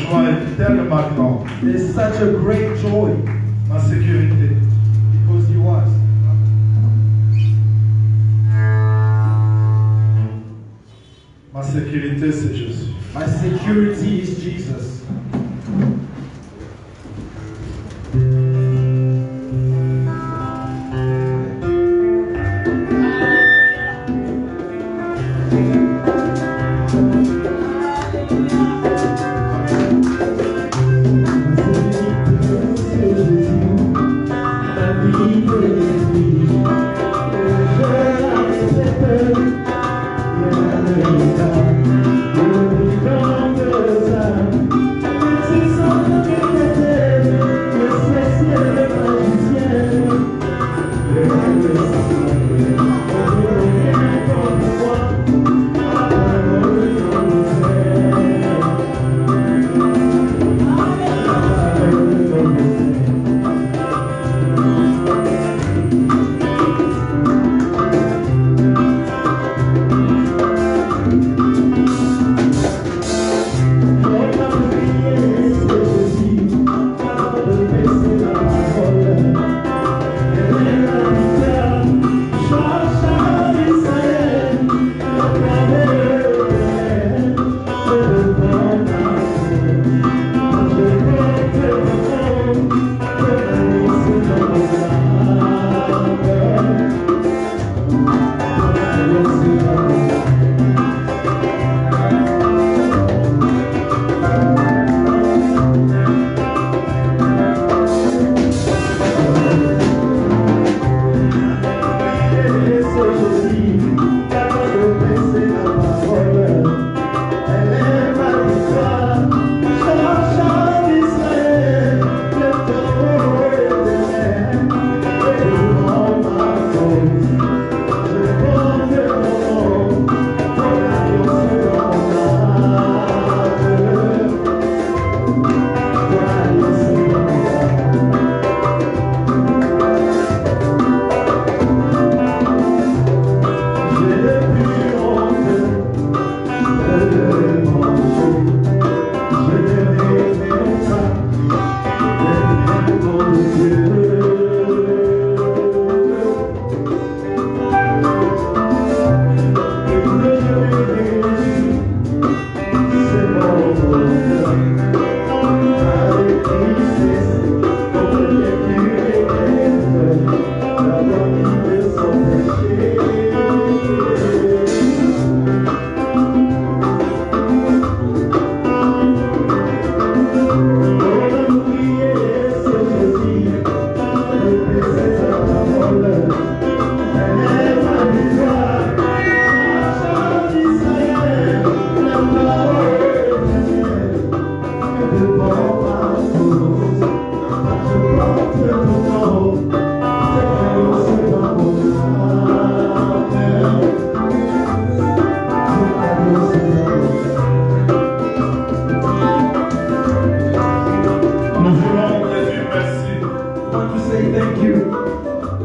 joie est tellement grande. There's such a great joy Ma sécurité. because He was. Ma sécurité, c'est Jésus. My security is Jesus.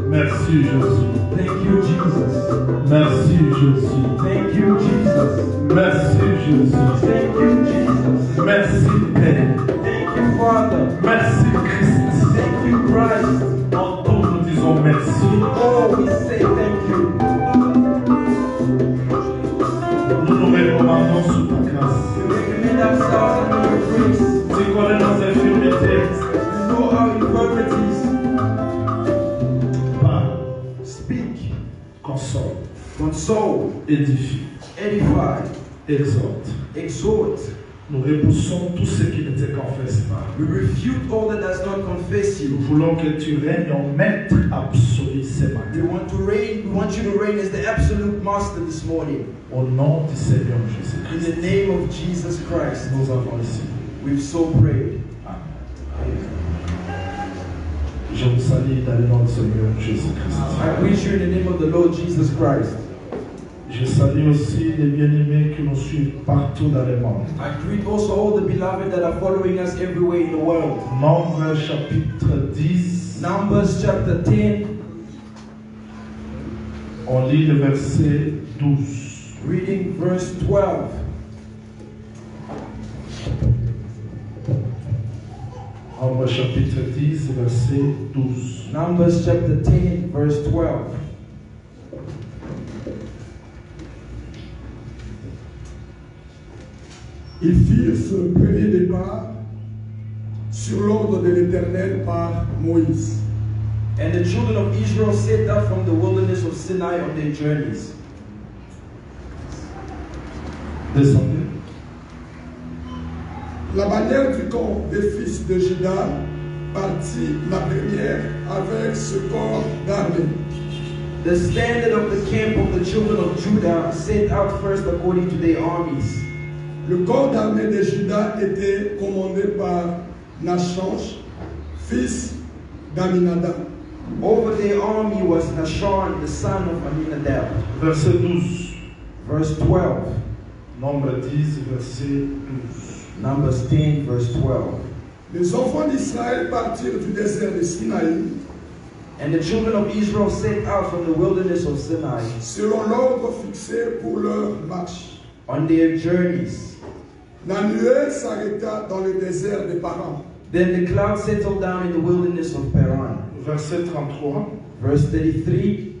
Merci Jésus. Thank you, Jesus. Merci Jésus. Thank you, Jesus. Merci Jésus. Thank you, Jesus. Merci Père. Thank you, Father. Merci Christ. Thank you, Christ. En tout, nous disons merci. Oh, we say thank you. Nous nous recommandons sous ta grâce. We commit ourselves under your grace. Tu connais nos infirmités. You know our infirmities. Parle, Speak. console, Console. édifie, Edify. exhorte. Exhort. Nous repoussons tout ce qui ne te confesse pas. We refute all that does not confess Nous you. voulons que tu règnes en maître absolu ce We matin. want to reign. We want you to reign as the absolute master this morning. Au nom du Seigneur In Jésus-Christ. the name of Jesus Christ. Nous avons ici. We've so prayed. Amen. Je vous salue dans le nom du Seigneur Jésus-Christ. I greet you in the name of the Lord Jesus Christ. Je salue aussi les bien-aimés qui nous suivent partout dans le monde. I greet also all the beloved that are following us everywhere in the world. Nombre chapitre 10, Numbers chapter 10, on lit le verset 12. reading verse 12. Nombre chapitre 10, verset 12. Numbers chapter 10, verse 12. Ils firent ce premier départ sur l'ordre de l'Éternel par Moïse. And the children of Israel set out from the wilderness of Sinai on their journeys. Descendez. La bannière du camp des fils de Juda partit la première avec ce corps d'armée. The standard of the camp of the children of Judah set out first according to their armies. Le corps d'armée de Juda était commandé par Nachanch, fils d'Aminadab. Over their army was Nahshon, the son of Aminadab. Verset 12. Verse 12. Nombre 10, verset 12. Numbers 10, verse 12. Les enfants d'Israël partirent du désert de Sinaï And the children of Israel set out from the wilderness of Sinai selon l'ordre fixé pour leur marche. on their journeys. La nuée s'arrêta dans le désert de Paran. Then the cloud settled down in the wilderness of Paran. Verset 33. Verse 33.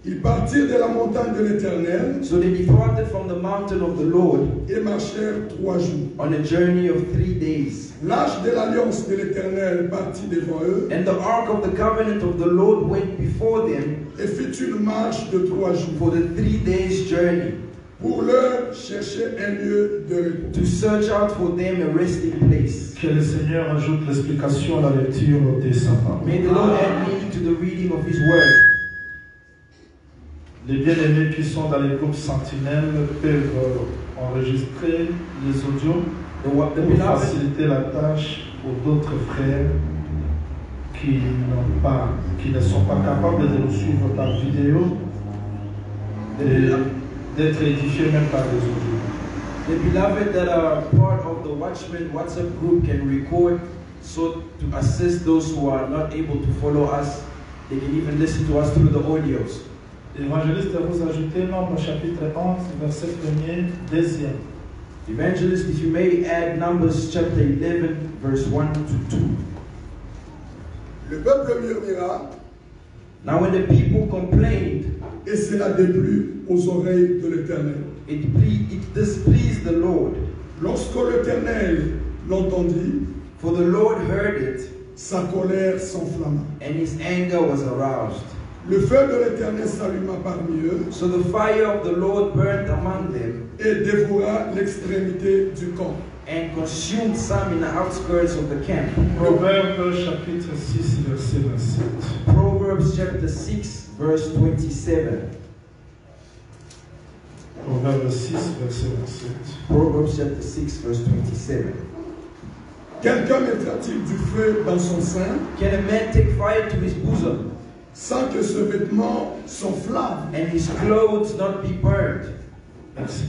Ils partirent de la montagne de l'Éternel So they departed from the mountain of the Lord et marchèrent 3 jours. on a journey of 3 days. L'arche de l'alliance de l'Éternel partit devant eux And the ark of the covenant of the Lord went before them et fit une marche de 3 jours for the 3 days' journey pour leur chercher un lieu de repos. to search out for them a resting place. Que le Seigneur ajoute l'explication à la lecture de sa parole. May the Lord add meaning to the reading of His word. Les bien-aimés qui sont dans les groupes sentinelles peuvent enregistrer les audios The pour beloved, faciliter la tâche pour d'autres frères qui ne sont pas capables de nous suivre par vidéo et d'être édifiés même par les audios. the beloved that are part of the Watchman WhatsApp group can record, so to assist those who are not able to follow us, they can even listen to us through the audios. Évangéliste, vous ajoutez Nombre chapitre 11, verset 1er, 2e. Evangelist, if you may add Numbers chapter 11, verse 1 to 2. Le peuple murmura Now when the people complained, et cela déplut aux oreilles de l'Éternel. it displeased the Lord. Lorsque l'Éternel l'entendit, For the Lord heard it, sa colère s'enflamma. and His anger was aroused. Le feu de l'Éternel s'alluma parmi eux So the fire of the Lord burnt among them, et dévora l'extrémité du camp. and consumed some in the outskirts of the camp. Proverbe chapitre 6, verset 27. Proverbs chapter 6, verse 27. Proverbe 6, verset 27. Proverbs chapter 6, verse 27. Quelqu'un mettra-t-il du feu dans son sein Can a man take fire to his bosom, sans que ce vêtement s'enflamme? and his clothes not be burned? Merci.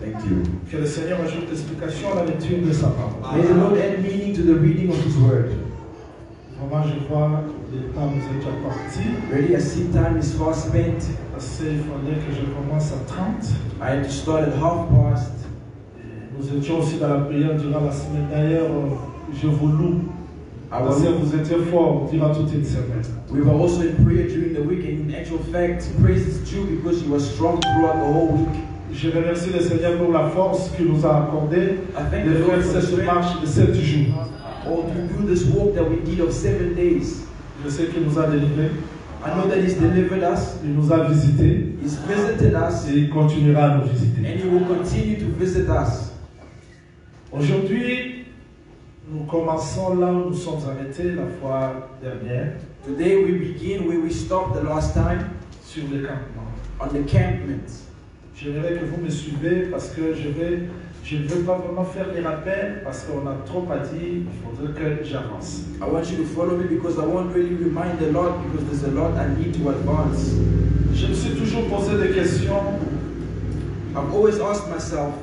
Thank you. Que le Seigneur ajoute l'explication à la lecture de sa parole. May the Lord add meaning to the reading of His word. Vraiment, je vois le temps nous est déjà parti. Really, I see time is far spent. Parce qu'il fallait que je commence à 30. I had to start at 1:30. Nous étions aussi dans la prière durant la semaine. D'ailleurs, je vous loue. Parce que vous étiez forts durant toute une semaine. We were also in prayer during the week, and in actual fact, praise is due because you were strong throughout the whole week. Je remercie le Seigneur pour la force qu'il nous a accordée I thank de the Lord faire for the cette strength marche de 7 jours. or to do this walk that we did of 7 days. Je sais qu'il nous a délivrés, I know that He's delivered us, il nous a visités He's visited us, et il continuera à nous visiter. and He will continue to visit us. Aujourd'hui, nous commençons là où nous sommes arrêtés la fois dernière, Today we begin where we stopped the last time, sur le campement. on the campment. J'aimerais que vous me suivez parce que je ne veux pas vraiment faire les rappels parce qu'on a trop à dire, il faudrait que j'avance. I want you to follow me because I won't really remind a lot because there's a lot I need to advance. Je me suis toujours posé des questions. I've always asked myself,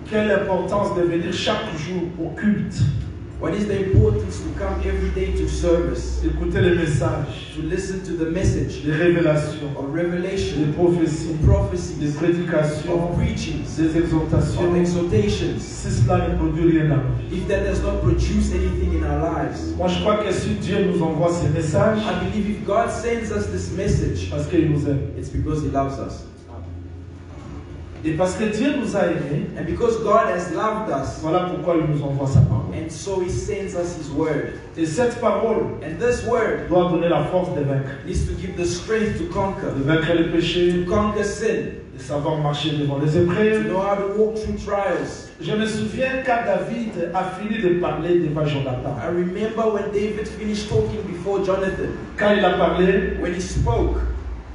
Quelle importance de venir chaque jour au culte? What is the importance to come every day to service? Écouter les messages, To listen to the message les révélations, of les revelation, prophéties, of prophecies, les prédications, of preachings, des exhortations. of exhortations. Si cela ne produit rien dans nos vies. If that does not produce anything in our lives, Moi, je crois que si Dieu nous envoie ces messages, I believe if God sends us this message, parce qu'il nous aime. it's because He loves us. Et parce que Dieu nous a aimés, And because God has loved us, voilà pourquoi il nous envoie sa parole. and so He sends us His word. Et cette parole And this word doit donner la force de vaincre. needs to give the strength to conquer, De vaincre les péchés, to conquer sin, de savoir marcher devant les to épreuves. know how to walk through trials. Je me souviens quand David a fini de parler devant Jonathan. I remember when David finished talking before Jonathan. Quand il a parlé, When he spoke,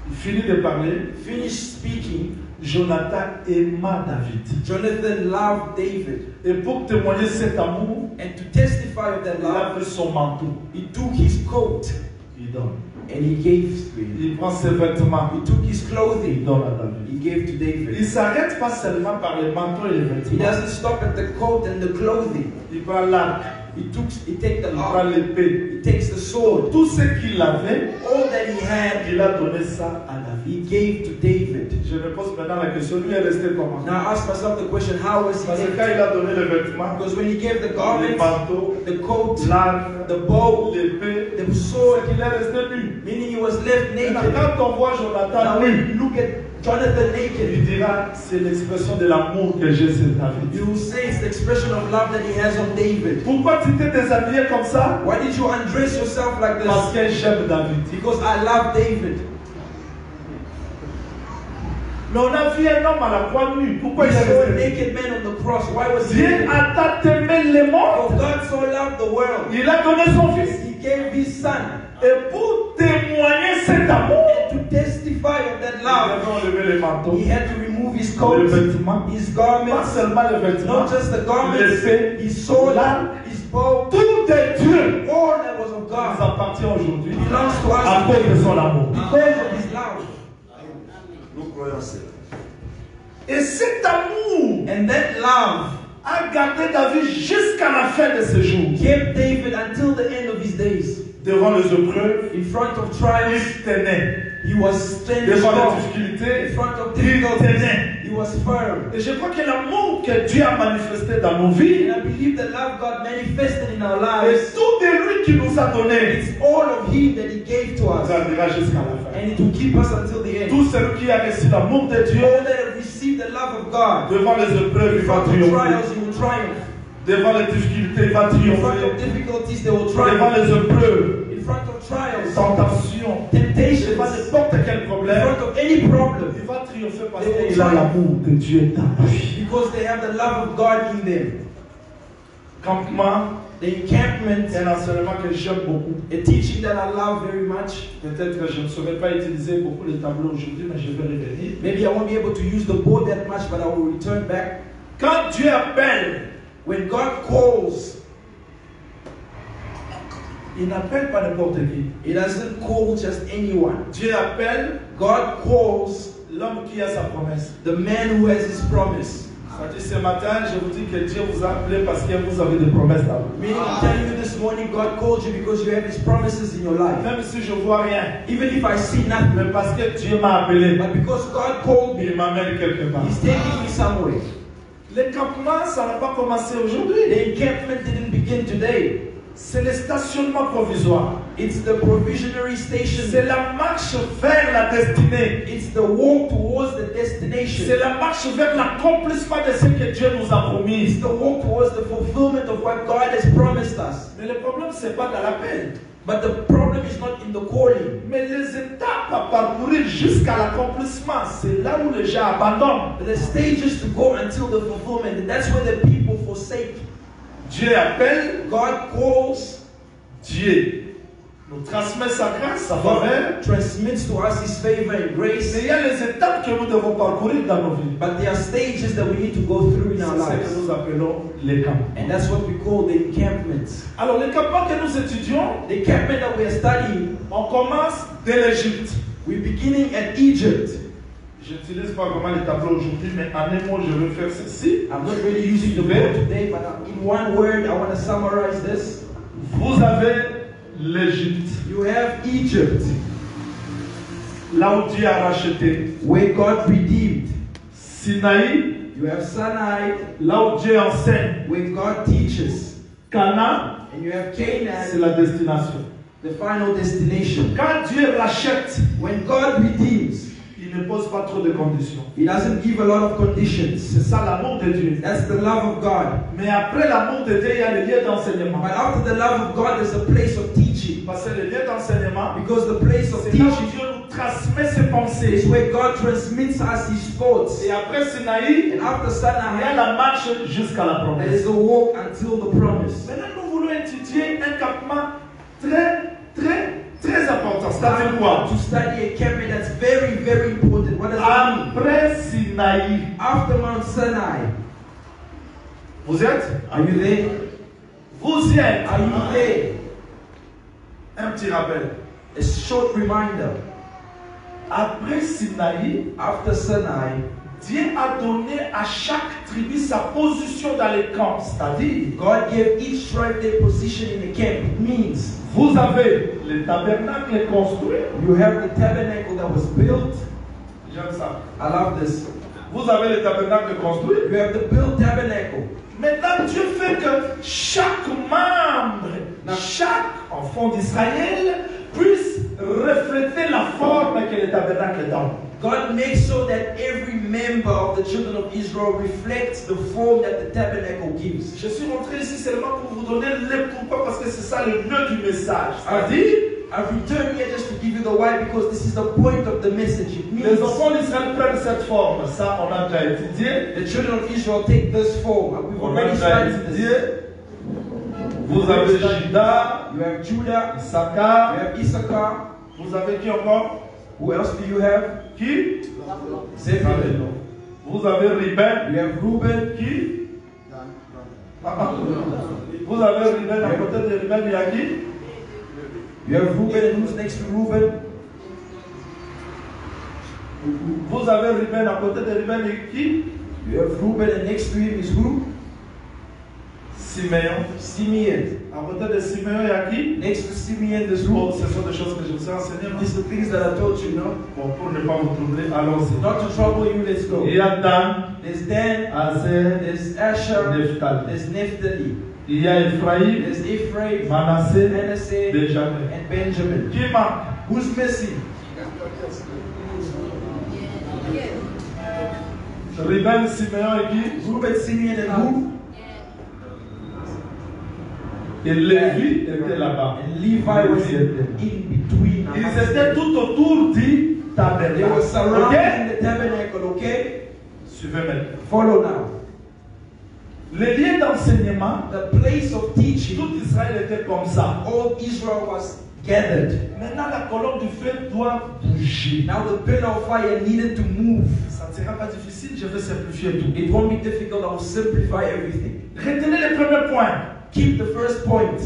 il finit de parler, finished speaking, Jonathan aima David. Jonathan loved David. Et pour témoigner cet amour, And to testify of that il a love, pris son manteau. he took his coat Il donne. and he gave to him. Il prend ses vêtements. He took his Il clothing, donne à David. he gave to Il David. ne s'arrête pas seulement par les manteaux et les He vêtements. doesn't stop at the coat and the clothing. Il prend l'arc, He takes the il prend arm, l'épée. he takes the sword. Tout ce qu'il avait, All that he had, il a donné ça à he David. gave to David. Je me pose maintenant la question, lui est resté comment? Now I ask myself the question, how was he Parce que left? quand il a donné les vêtements, Because when he gave the les garment, manteaux, the coat, l'arc, the bow, l'épée, the sword, il est resté nu. meaning he was left Maintenant, naked. quand on voit Now Jonathan when nu, you look at Jonathan naked, il dira c'est l'expression de l'amour que j'ai sur David. you will say it's the expression of love that he has on David. Pourquoi tu t'es déshabillé comme ça? Why did you undress yourself like Parce this? que j'aime David. Because I love David. Mais on a vu un homme à la croix nu. Pourquoi We il est saw a resté nu? naked man on the cross. Why was he Dieu naked? a tant aimé les morts. For God so loved the world. Il a donné son fils. He gave his son. Et pour témoigner cet amour, To testify of that il love, avait enlevé les manteaux, he had to remove his les coat, vêtements, his pas garments, seulement les vêtements, not just the garments, l'épée, his sword, l'arc, his bow, tout est Dieu. all that was of Il nous God appartient aujourd'hui belongs to à us cause de son amour. because of his love. Nous croyons cela. Et cet amour And that love a gardé David jusqu'à la fin de ses jours. kept David until the end of his days. Devant les épreuves, In front of trials, il tenait. he was standing Devant les strong. difficultés, In front of il difficulties, tenait. he was firm. Et je crois que l'amour que Dieu a manifesté dans nos vies, And I believe the love God manifested in our et lives, tout de lui qui nous a donné, it's all of Him that He gave to nous us. gardera jusqu'à la fin. And it will keep us until the end. Tout celui qui a reçu l'amour de Dieu, All that have received the love of God, devant les épreuves, in il va front of triompher. trials, He will triumph. Devant les difficultés, il va In front triompher. of difficulties, they will Devant triumph. les épreuves, In front of trials, tentations, temptations, devant n'importe quel in problème, front of any problem, il va triompher parce They will qu'il a triumph. l'amour de Dieu dans lui. because they have the love of God in them. Campement, The encampment, c'est un enseignement que j'aime beaucoup. a teaching that I love very much. Peut-être que je ne saurais pas utiliser beaucoup les tableaux aujourd'hui, mais je vais revenir. Maybe I won't be able to use the board that much, but I will return back. Quand Dieu appelle, When God calls, il n'appelle pas n'importe qui. He doesn't call just anyone. Dieu appelle God calls l'homme qui a sa promesse. the man who has his promise. Ça dit ce matin, je vous dis que Dieu vous a appelé parce que vous avez des promesses là-bas. Meaning, I'm telling you this morning, God called you because you have His promises in your life. Même si je ne vois rien, Even if I see nothing, mais parce que Dieu m'a appelé, but because God called me, il m'amène quelque part. He's taking me somewhere. Le campement, ça n'a pas commencé aujourd'hui. The encampment didn't begin today. C'est le stationnement provisoire. It's the provisionary station. C'est la marche vers la destinée. It's the walk towards the C'est destination. la marche vers l'accomplissement de ce que Dieu nous a promis. It's the walk towards the fulfillment of what God has promised us. Mais le problème, ce n'est pas dans l'appel. But the problem is not in the calling. Mais les étapes à parcourir jusqu'à l'accomplissement, c'est là où les gens abandonnent. The stages to go until the fulfillment. And that's where the people forsake. Dieu appelle, God calls. Dieu nous transmet sa grâce, sa faveur. God transmits to us His favor and grace. Mais il y a les étapes que nous devons parcourir dans nos vies. But there are stages that we need to go through in our C'est ce que lives. nous appelons les camps. And that's what we call the encampments. Alors, les campements que nous étudions, The encampment that we are studying, on commence dès l'Égypte we're beginning at Egypt Je n'utilise pas vraiment les tableaux aujourd'hui, mais en un mot, je veux faire ceci. I'm not really using the word today, but in one word, I want to summarize this. Vous avez l'Égypte, You have Egypt, là où Dieu a racheté. where God redeemed. Sinaï, You have Sinai, là où Dieu enseigne. where God teaches. Canaan, And you have c'est Canaan, la destination. the final destination. Quand Dieu rachète, When God redeems, il ne pose pas trop de conditions. He doesn't give a lot of conditions. C'est ça l'amour de Dieu. That's the love of God. Mais après l'amour de Dieu, il y a le lieu d'enseignement. But after the love of God, there's a place of teaching. Parce que le lieu d'enseignement, Because the place of c'est là où teaching Dieu nous transmet ses pensées. is where God transmits us His thoughts. Et après Sinaï, And after il y a Sinai, la marche jusqu'à la there promesse. is a walk until the promise. Maintenant, nous voulons étudier un campement très important. C'est-à-dire quoi? To study a camping that's very, very important. What does that mean? Après Sinaï, After Mount Sinai, vous êtes? are you there? Vous y êtes. Are you there? Un petit rappel. A short reminder. Après Sinaï, After Sinai, Dieu a donné à chaque tribu sa position dans les camps. C'est-à-dire, God gave each tribe their position in the camp. It means vous avez le tabernacle construit. you have the tabernacle that was built. J'aime ça. I love this. Vous avez le tabernacle construit. You have the built tabernacle. Maintenant, Dieu fait que chaque membre, chaque enfant d'Israël puisse refléter la forme que le tabernacle donne. God makes so that every member of the children of Israel reflects the form that the tabernacle gives. Je suis rentré ici seulement pour vous donner le pourquoi, parce que c'est ça le nœud du message. C'est-à-dire, I've returned here just to give you the why, because this is the point of the message. It means les enfants d'Israël prennent cette forme. Ça, on a déjà étudié. the children of Israel take this form. We've On a already déjà studied étudié. this. Vous avez Juda, You have Judah, you Issachar. have Issachar. Vous avez qui encore? Who else do you have? Qui? Zebulun. Vous avez Ruben. You have Reuben. Qui? Vous avez Ruben, à côté de Ruben, il y a qui? You have Reuben, and who's next to Reuben? Vous avez Ruben, à côté de Ruben, et qui? You have Reuben, and next to him is who? Simeon. Simeon. À côté de Simeon, il y a qui? Next to Simeon, there's Bon, who? ce sont des choses que je vous ai enseignées. non? These are the things that I told you, no? Bon, pour ne pas vous troubler, allons-y. Not to trouble you, let's go. Il y a Dan, There's Dan, Azer, there's Asher, Nephtali. there's Naphtali, Il y a Ephraïm, there's Ephraim, Manassé, Manasseh, Benjamin. and Benjamin. Qui manque? Who's missing? Ruben, Simeon et qui? Reuben, Simeon, and who? Et Lévi était là-bas. And Levi was in between. Ils étaient tout autour du They tabernacle. were surrounding Ok? the tabernacle, okay? Suivez maintenant. Follow now. Le lieu d'enseignement, The place of teaching, tout Israël était comme ça. all Israel was gathered. Maintenant, la colonne du feu doit bouger. Now the pillar of fire needed to move. Ça ne sera pas difficile, je vais simplifier tout. It won't be difficult, I will simplify everything. Retenez le premier point. Keep the first point.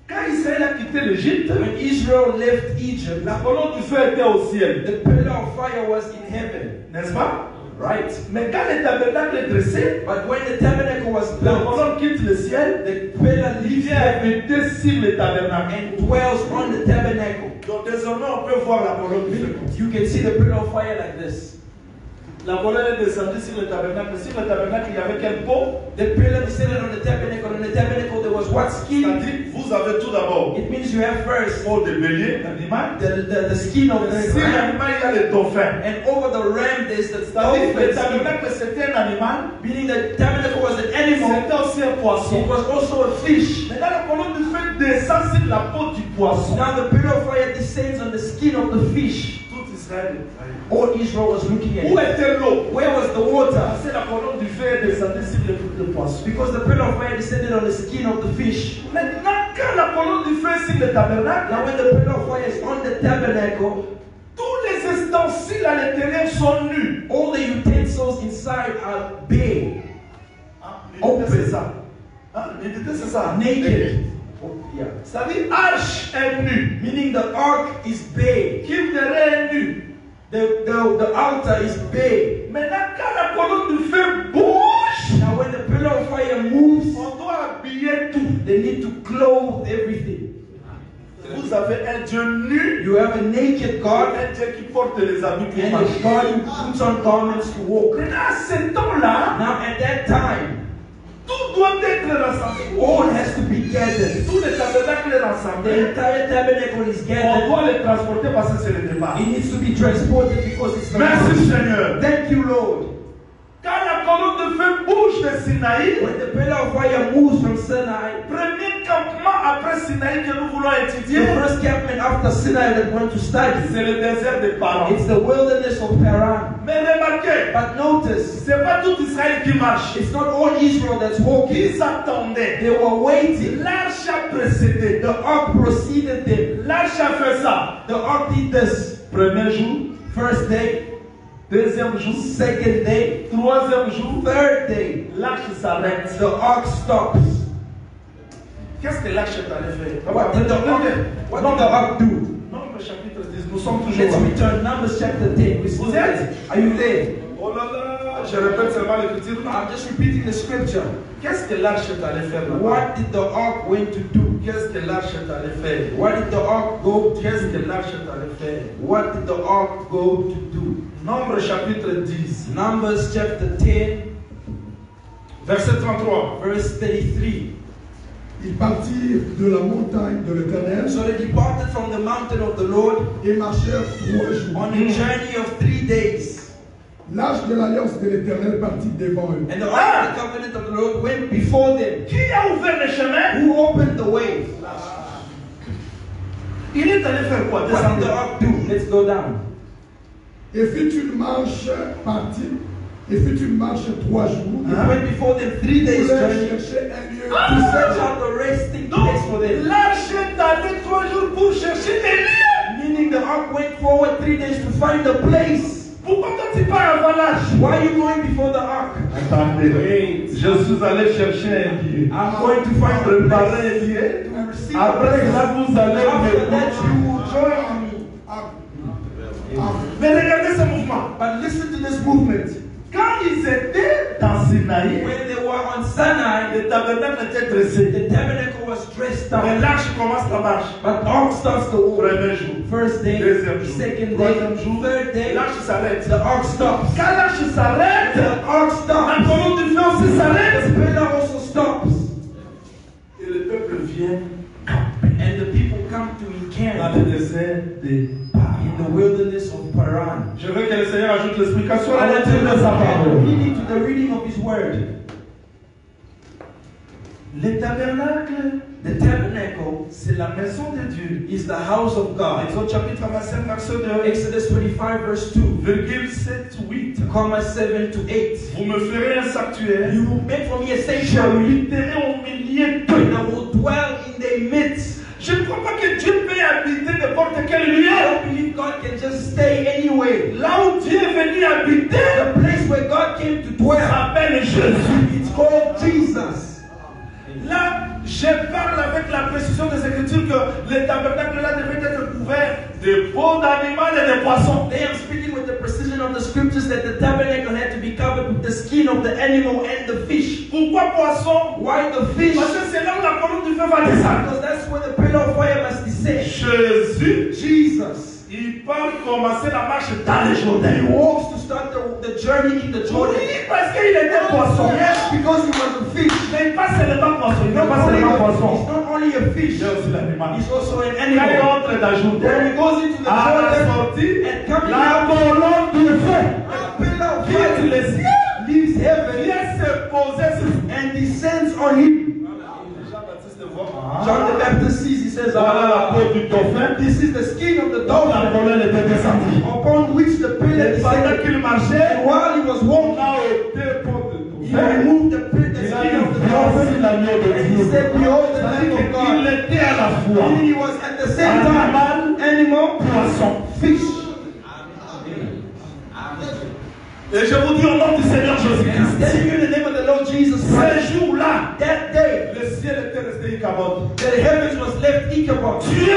Quand Israël a quitté l'Égypte, When Israel left Egypt, la colonne du feu était au ciel. the pillar of fire was in heaven, N'est-ce pas? right? Mais quand le tabernacle est dressé, But when the tabernacle was la built, colonne quitte le ciel, the pillar il leaves vient heaven habiter sur le tabernacle. and dwells on the tabernacle. Donc désormais, on peut voir la colonne du feu. You can see the pillar of fire like this. La colonne est descendue sur le tabernacle. Sur le tabernacle, il y avait quelle peau? The pillar descended on the tabernacle. On the tabernacle there was what skin? C'est-à-dire, vous avez tout d'abord It means you have first peau de bélier, l'animal. the skin of the Sur ram, l'animal, il y a le dauphin. and over the ram there's the C'est-à-dire que le dolphin skin. tabernacle, c'était un animal. Meaning the tabernacle was an animal. C'était aussi un It poisson. was also a fish. Maintenant, la colonne du feu descend sur la peau du poisson. Now the pillar of fire descends on the skin of the fish. Tout Israël. All Israel was looking at Où it. était l'eau? Where was the water? C'est la colonne du feu descendue sur le poisson. Because the pillar of fire descended on the skin of the fish. Maintenant, quand la colonne du feu est sur le tabernacle, Now when the pillar of fire is on the tabernacle, tous les ustensiles à l'intérieur sont nus. all the utensils inside are bare, L'unité, c'est ça. L'unité, c'est ça. naked. Oh, yeah. C'est-à-dire, arche est nue. Meaning the ark is bare. Kildare est nu. The altar is big. Maintenant, quand la colonne de feu bouge, Now when the pillar of fire moves, on doit habiller tout. they need to clothe everything. Vous avez un Dieu nu, You have a naked God, un Dieu qui porte les habits pour and a marcher. God who puts on garments to walk. Maintenant, à ce temps-là, Now at that time, tout doit être rassemblé. all has to be gathered. Tout le tabernacle est The rassemblé. entire tabernacle is On gathered. doit les transporter parce que c'est le départ. It needs to be transported because it's the Merci Seigneur. Thank you, Lord. Quand la colonne de feu bouge de Sinaï, When the pillar of fire moves from Sinai, premier campement après Sinaï que nous voulons étudier, the first campment after Sinai that we want to study, c'est le désert des parents. it's the wilderness of Paran. Mais remarquez, But notice, c'est pas tout Israël qui marche. it's not all Israel that's walking. Ils attendaient. They were waiting. L'arche a précédé. The ark preceded them. L'arche a fait ça. The ark did this. Premier jour, First day, deuxième jour, second day, troisième jour, third day. l'arche s'arrête. The ark stops. Qu'est-ce que l'arche est allé faire? What did the ark do? Nombre chapitre 10, nous sommes Let's toujours là. return Numbers chapter 10. We're still Vous there. êtes? Are you there? Oh là là, je répète seulement l'écriture. I'm just repeating the scripture. Qu'est-ce que l'arche est allé faire là-bas? What did the ark went to do? Qu'est-ce que l'arche est allé faire? What did the ark go to Qu'est-ce do? que l'arche est allé faire? What did the ark go to do? Nombre chapitre 10, Numbers chapter 10, verset 33. verse 33. Ils partirent de la montagne de l'Éternel So they departed from the mountain of the Lord et marchèrent 3 jours. on a journey of 3 days. L'arche de l'alliance de l'Éternel partit devant eux. And the ark of the covenant of the Lord went before them. Qui a ouvert le chemin? Who opened the way? Il est allé faire quoi? What did Descendre. the ark do? Let's go down. Et fit une marche partie, et fit une marche 3 jours. It went before them 3 days Pour journey chercher un lieu to search out the resting place for Donc, them. l'arche est allée 3 jours pour chercher des lieux. Meaning the ark went forward 3 days to find a place. Pourquoi toi tu pars avant l'arche? Why are you going before the ark? Attendez, je suis allé chercher un lieu. I'm going to find a Préparer place un lieu. to receive a Après place. ça, vous allez After that, me... you will join me. Mais regardez ce mouvement. But listen to this movement. Quand ils étaient dans Sinaï, When they were on Sinai, le tabernacle était dressé. the tabernacle was dressed Mais up. l'arche commence la marche. But ark starts to walk. Premier jour, First day, deuxième jour, second troisième day, jour, third day, l'arche s'arrête. the ark stops. Quand l'arche s'arrête, The ark la stops. colonne du feu aussi The s'arrête. pillar also stops. Et le peuple vient And the people come to dans encamp le désert de Paran. in the wilderness of Paran. Je veux que le Seigneur ajoute l'explication à I la want lecture de sa to parole. reading to the reading of His word. Le tabernacle, The tabernacle c'est la maison de Dieu. is the house of God. Exode chapitre 25, verset 2, Exodus 25 verse 2, virgule 7, 8. comma 7 to 8. Vous me ferez un sanctuaire. You will make from me a sanctuary, J'habiterai au milieu and d'eux. I will dwell in their midst. Je ne crois pas que Dieu peut habiter n'importe quel lieu. I don't believe God can just stay anywhere. Là où Dieu est venu habiter, The place where God came to dwell, s'appelle Jésus. it's called Jesus. Là, je parle avec la précision des Écritures que le tabernacle là devait être couvert de peaux d'animal et de poissons. They are speaking with the precision of the scriptures that the tabernacle had to be covered with the skin of the animal and the fish. Pourquoi poisson? Why the fish? Parce que c'est là où la colonne du feu va descendre. Because that's where the pillar of fire must descend. Jésus, Jesus. il part commencer la marche dans le Jourdain. He walks to start the journey in the Jordan. Oui, parce qu'il était poisson. Yes, because he was a fish. Mais pas seulement poisson, il n'est Not pas only seulement a- poisson. He's not only a fish, Il y a aussi l'animal. he's also an Quand il animal. entre dans When Jourdain, he goes into the à la Jordan sortie, and coming la out, colonne du feu the pillar of quitte fire le ciel, leaves heaven vient se poser sur and descends on him. Jean-Baptiste voit. John the Baptist sees, he says, Voilà la peau du dauphin. this is the skin of the Donc la dolphin colonne était descendue. upon which the pillar Et pendant descended. qu'il marchait, And while he was on walking, a ôté peau de he dauphin. removed the Il a skin dit, of the voici dolphin. l'agneau de And he Dieu. said, behold the C'est-à-dire Lamb of qu'il God. était à la fois Meaning he was at the same time animal, poisson. fish. Et je vous dis au nom du Seigneur Jésus-Christ, Then you in the name of the Lord Jesus Christ, ce jour-là, that day, le ciel était resté Ichabod. the heavens was left Ichabod. Dieu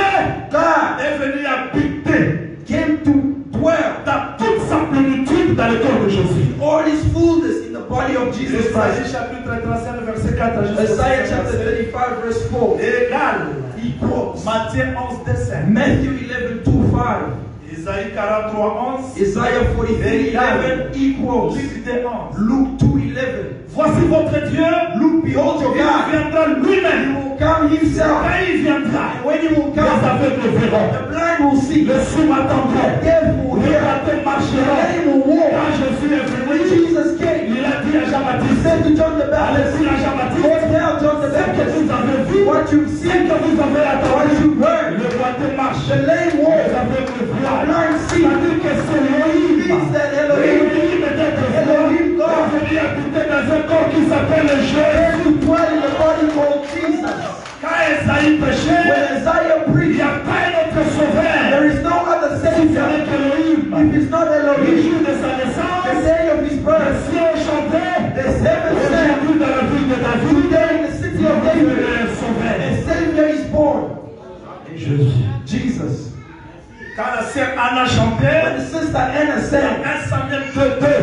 God est venu habiter came to dwell dans toute sa plénitude dans le corps de Jésus. all his fullness in the body of Jesus Isaïe Christ. chapitre 35, verset 4 à jusqu'au Isaiah chapter verset 35 verse 4. égal. Equals Matthieu 11, 5. Matthew 11:2-5. Isaïe 43, 11. Isaiah 43:11 equals Luc 11. Luke 2:11. Voici votre Dieu. Look, behold your Il God. viendra He lui-même. will come himself. Quand il viendra, And when he will les come, aveugles verront. the blind will see. Les sourds attendront. The deaf will Les hear. ratés The marcheront. lame will walk. Quand Jésus est When venu, Jesus came, il a dit à he Jean-Baptiste, said to John the Baptist, allez-y à go Jean-Baptiste, tell John the ce que Baptist vous avez vu, what you've ce seen, que vous avez what attendu, you've heard. le boité marche, The lame les walk. aveugles voient. blind see. C'est-à-dire que c'est Elohim. Means that Elohim Elohim est être Elohim God. est venu habiter dans un corps qui s'appelle le Jésus. to dwell in the body called Jesus. Quand Esaïe péchait, When Isaiah il n'y preached, a pas un autre sauveur. there is no other Si ce Savior. n'est qu'Elohim. If it's not Le Elohim, jour de sa the naissance, day of his les birth, cieux chantaient. the heaven said, Aujourd'hui dans la ville de David, today in the city of David, un sauveur. a Savior is born. Jésus. Jesus. Quand la sœur Anna When chantait, the sister Anna dans sang, 1 Samuel 2,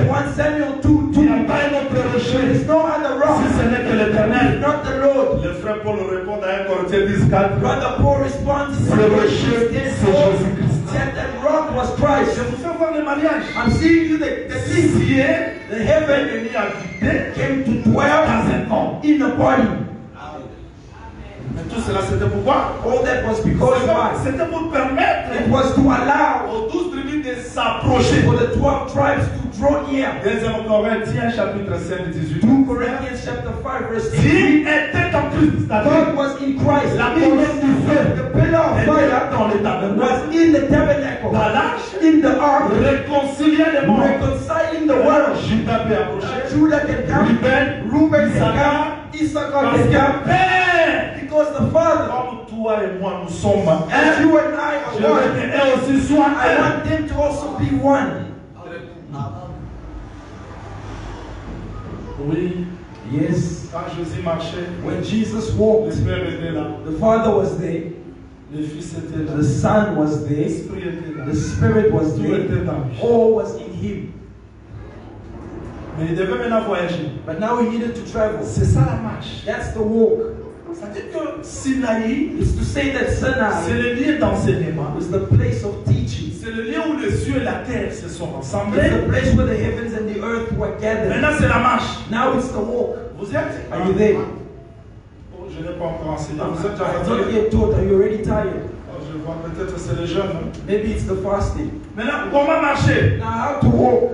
1 Samuel il n'y a 2:2, pas un autre there rocher. is no other Si rock, ce n'est que l'Éternel. not the Lord. Le frère Paul répond à 1 Corinthiens 10, 4. Brother Paul responds, C'est le rocher, c'est Jésus-Christ. said that rock was Christ. Je vous fais voir le mariage. I'm seeing you the things Ciel the est heaven venu habiter came to dwell dans un homme. in a body. Mais tout cela, c'était pourquoi? All that was because why? C'était pour permettre It was to allow aux 12 tribus de s'approcher. for the 12 tribes to draw near. 2 Corinthiens chapitre 5, 18. 2 Corinthians chapter 5 verse 18. S'il était en Christ, c'est-à-dire God was in Christ. la Means colonne du feu the pillar of était fire dans le tabernacle, was in the tabernacle, dans l'arche, in the ark, réconciliait les morts. reconciling the world. Judas peut approcher. Judah can come, Ruben, Reuben can Issachar, come, Issachar parce can que come, Père, because the Father comme toi et moi, nous sommes un. and you and I Je are veux one. qu'eux aussi soient I un. want them to also be one. Oui, Yes. quand Jésus marchait, When Jesus le walked, Père était là, the Father was there, le Fils était là, the Son was there, l'Esprit était là. the Spirit was Tout there, était dans lui. all was in Him. Mais il devait maintenant voyager. But now He needed to travel. C'est ça la marche. That's the walk. C'est-à-dire que Sinaï, It's to say that c'est Sinai le lieu d'enseignement. was the place of teaching. C'est le lieu où les cieux et la terre se sont It's rassemblés. the place where the heavens and the earth were gathered. Maintenant, c'est la marche. Now it's the walk. Vous êtes? Are you there? Oh, je n'ai pas encore enseigné. Vous êtes déjà I'm not fatigué? yet taught. Are you already tired? Oh, je vois peut-être que c'est les jeunes. hein. Maybe it's the fasting. Maintenant, comment marcher? Now, how to walk?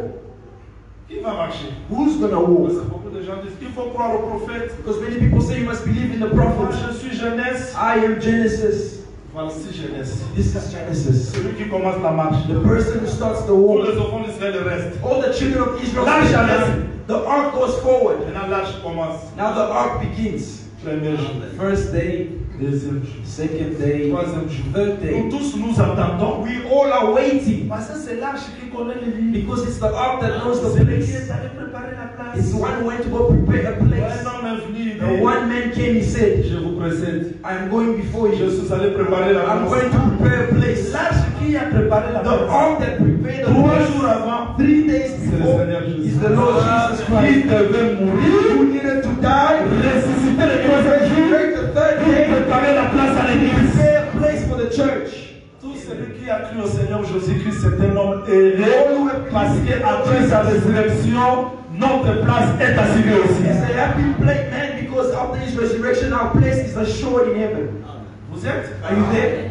Qui va marcher? Who's gonna Parce walk? que beaucoup de gens disent qu'il faut croire au prophète. Because many people say you must believe in the Moi, prophets. je suis jeunesse. I am Genesis. Voici jeunesse. This is Genesis. Celui qui commence la marche. The person who starts the Tous walk. les enfants d'Israël restent. All the children of Israel. L'arche stay avance. behind. The ark goes forward. Maintenant, l'arche commence. Now the ark begins. Premier jour. First day, Deuxième jour. second day, Troisième jour. third day. Nous tous nous attendons. We all are waiting Parce que c'est l'arche qui connaît les lignes. because it's the ark that knows the C'est lui qui place. est allé préparer la place. It's the one who went to go prepare a Un place. homme est venu. il The dit, one man came, he said, je vous précède. I am going before Je you. suis allé préparer la I'm place. going to prepare a place. L'arche qui a préparé la The place. ark that prepared the 3 place jours avant, 3 days c'est le before Seigneur Jésus. is the Lord Jesus Qui Christ. devait mourir, Who needed to die, ressusciter le troisième jour, break the third pour day, préparer la place à l'église. prepare a place for the church. Tout celui qui a cru au Seigneur Jésus-Christ, c'est un homme heureux parce qu'après sa résurrection, notre place est assurée aussi. It's a happy place, man, because after his resurrection, our place is assured in heaven. Vous êtes? Are you there?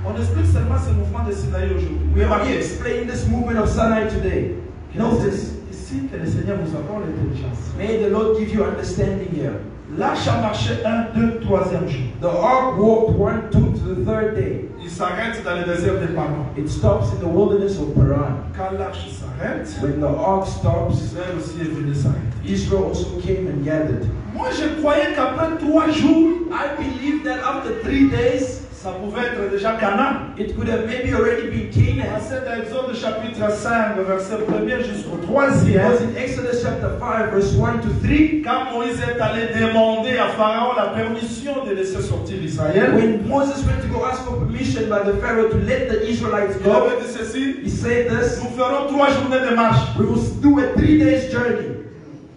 On explique seulement ce mouvement de Sinaï aujourd'hui. We are explaining this movement of Sinai today. Notice, Ici, que le Seigneur vous accorde l'intelligence. may the Lord give you understanding here. L'arche a marché 1, 2, 3e jour. The ark walked 1, 2 to the third day. Il s'arrête dans le désert de Paran. It stops in the wilderness of Paran. Quand l'arche s'arrête, When the ark stops, Israël aussi est venu s'arrêter. Israel also came and gathered. Moi, je croyais qu'après 3 jours, I believe that after 3 days, Ça pouvait être déjà Canaan. It could have maybe already been Canaan. C'est dans Exode chapitre 5, verset 1er jusqu'au It 3e. was in Exodus chapter 5, verse 1 to 3. Quand Moïse est allé demander à Pharaon la permission de laisser sortir l'Israël, When Moses went to go ask for permission by the Pharaoh to let the Israelites il go, avait dit ceci: he said this: nous ferons 3 journées de marche. we will do a 3 days journey.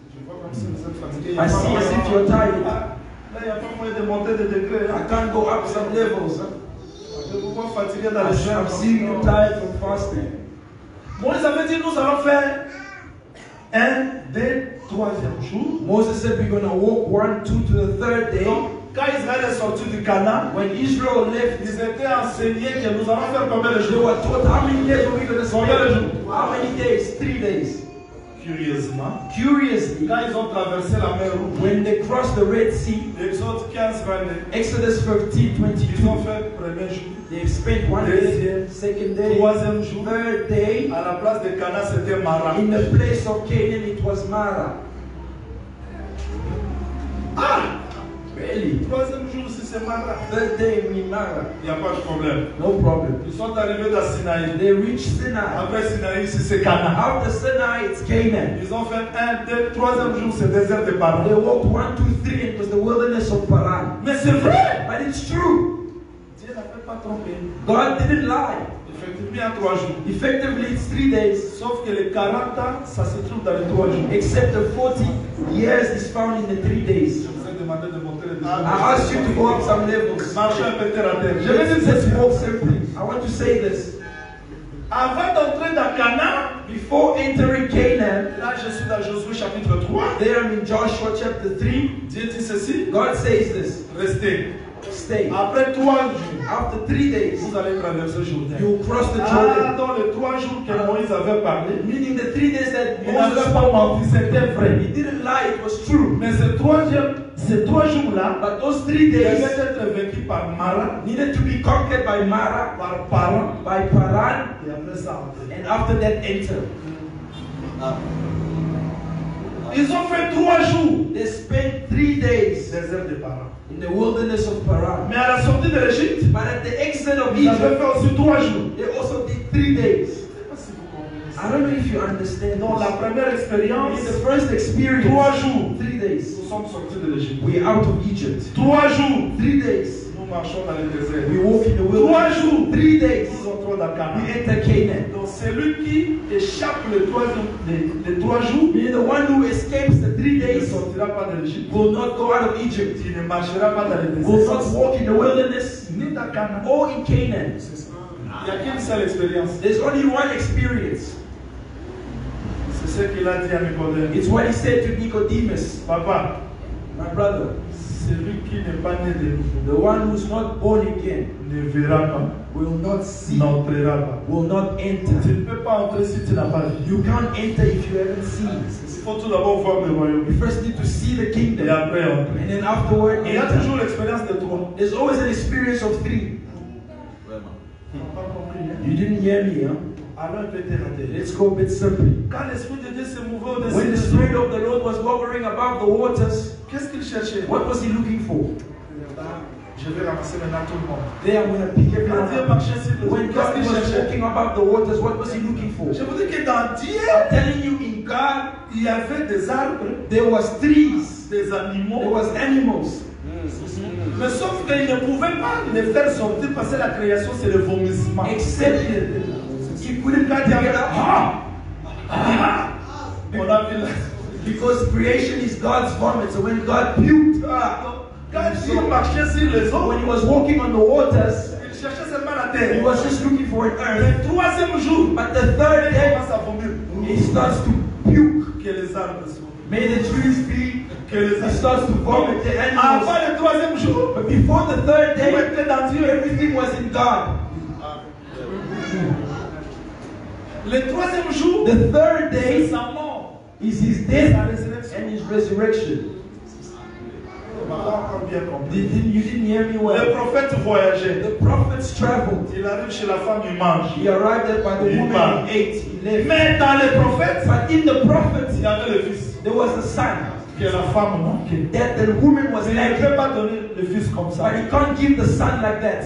Je vois comme si vous êtes fatigué. I see as if you're tired. Là, il n'y a pas moyen de monter de degrés. I can't go up some levels. Je vous vois fatigué dans les I'm seeing you tired from fasting. Moïse avait dit: nous allons faire un des 3e jour. Moses said we're going to walk 1, 2 to the 3rd day. Donc, quand Israël est sorti du Canaan, When Israel left, ils étaient enseignés que nous allons faire combien de they jours? were taught how many days were we going to Combien de spend? jours? How many days? 3 days. Curieusement, Curiously, quand ils ont traversé la mer Rouge, when they crossed the Red Sea, Exode 15, 22, Exodus 15, ils 22, ont fait le premier jour. they've spent 1 day, 2nd day, 3e jour, 3rd day. à la place de Canaan, c'était Mara. In the place of Canaan, it was Mara. Ah! Really? 3e jour, si c'est Mara, 3rd day, we Mara. il n'y a pas de problème. No problem. Ils sont arrivés dans Sinaï. They reached Sinai. Après Sinaï, ici c'est Canaan. After Sinai, it's Canaan. Ils ont fait 1, 2, 3e jour, c'est désert de Paran. They walked 1, 2, 3, and it was the wilderness of Paran. Mais c'est vrai! But it's true. Dieu n'a pas trompé. God didn't lie. Effectivement, il y a 3 jours. Effectively, it's 3 days. Sauf que les 40 ans, ça se trouve dans les 3 jours. Except the 40 years is found in the 3 days. Je vous ai demandé de monter les I asked you to go up some levels. Marchez un peu terre à terre. Je vais dire Let's ceci. walk simply. I want to say this. Avant d'entrer dans Canaan, Before entering Canaan, là je suis dans Josué chapitre 3. there in Joshua chapter 3, Dieu dit ceci: God says this. restez. Stay. Après 3 jours, After 3 days, vous allez traverser Jourdain. you will cross the Ah, Jordan. dans les 3 jours que Moïse avait parlé, Meaning the 3 days that il Moses n'avait pas spoke menti, of. c'était vrai. He didn't lie, it was true. Mais ces 3 jours-là, But those 3 devaient days être vécus par Mara, needed to be conquered by Mara, par Paran, by Paran, et après ça, entrer. and after that enter. Ils ont fait 3 jours They spent 3 days désert de Paran. in the wilderness of Paran. Mais à la sortie de l'Égypte, But at the exit of ils avaient Egypt, fait aussi 3 jours. they also did 3 days. Je sais pas si vous comprenez ça. I don't know if you understand. Donc la première expérience, In the first experience, 3 jours, 3 days, nous sommes sortis de l'Égypte. we are out of Egypt. 3 jours, 3 days, nous marchons dans le désert. we walk in the 3 wilderness. jours, 3 days, nous entrons dans we Canaan. enter Canaan. Donc celui qui échappe les 3 jours, Meaning the one who escapes the 3 il ne days sortira pas de l'Égypte. will not go out of Egypt, Il ne marchera pas dans le will désert. not walk in the wilderness Ni dans Canaan. or in Canaan. Il n'y a qu'une seule expérience. There's only one experience. C'est ce qu'il a dit à Nicodème. It's what he said to Nicodemus, Papa, my brother. celui qui n'est pas né de nouveau The one who's not born again ne verra pas, will not see, n'entrera pas. will not Tu enter. ne peux pas entrer si tu n'as pas vu. You can't enter if you haven't seen. Il faut tout d'abord voir le royaume. You first need to see the Et kingdom, après entrer. and then afterward Il y a enter. toujours l'expérience de 3. There's always an experience of 3. Tu n'as pas compris, hein? You didn't hear me, huh? Alors un peu terre à terre. Let's go a bit simply. Quand l'Esprit de Dieu se mouvait When au-dessus the des Spirit eaux, of the Lord was hovering above the waters, qu'est-ce qu'il cherchait? what was he looking for? Je vais ramasser maintenant tout le monde. There, I'm going to pick Quand everyone Dieu up. marchait sur les eaux, When qu'est-ce God qu'il was cherchait? walking above the waters, what was he looking for? Je vous dis que dans Dieu, I'm telling you, in God, il y avait des arbres, there was trees, des there animaux, was animals. mais sauf qu'il ne pouvait pas les faire sortir parce que la création c'est le vomissement. Except he couldn't Quand il y avait get up. on a vu là. Because creation is God's vomit. So when God puked, Quand il marchait sur les eaux, when he was walking on the waters, il cherchait seulement la he terre. was just looking for an earth. Le 3e jour, But the third il day, commence à vomir. he starts to puke. Que les arbres soient. May the trees be. Que les He arbres starts to vomit the animals. Avant le 3e jour, But before the third tout day, était dans Dieu. everything was in God. Le 3e jour, The third c'est day sa mort. is his Et sa death résurrection. and his resurrection. On n'a pas encore bien compris. You didn't hear me Le well. prophète voyageait. The prophets traveled. Il arrive chez la femme, il mange. He arrived there by the He woman, parled. he ate, he left. Mais dans les prophètes, But in the prophets, il y avait le fils. there was the son Que la femme manquait. that the woman was Mais il ne lacking. peut pas donner le fils comme ça. But he can't give the son like that.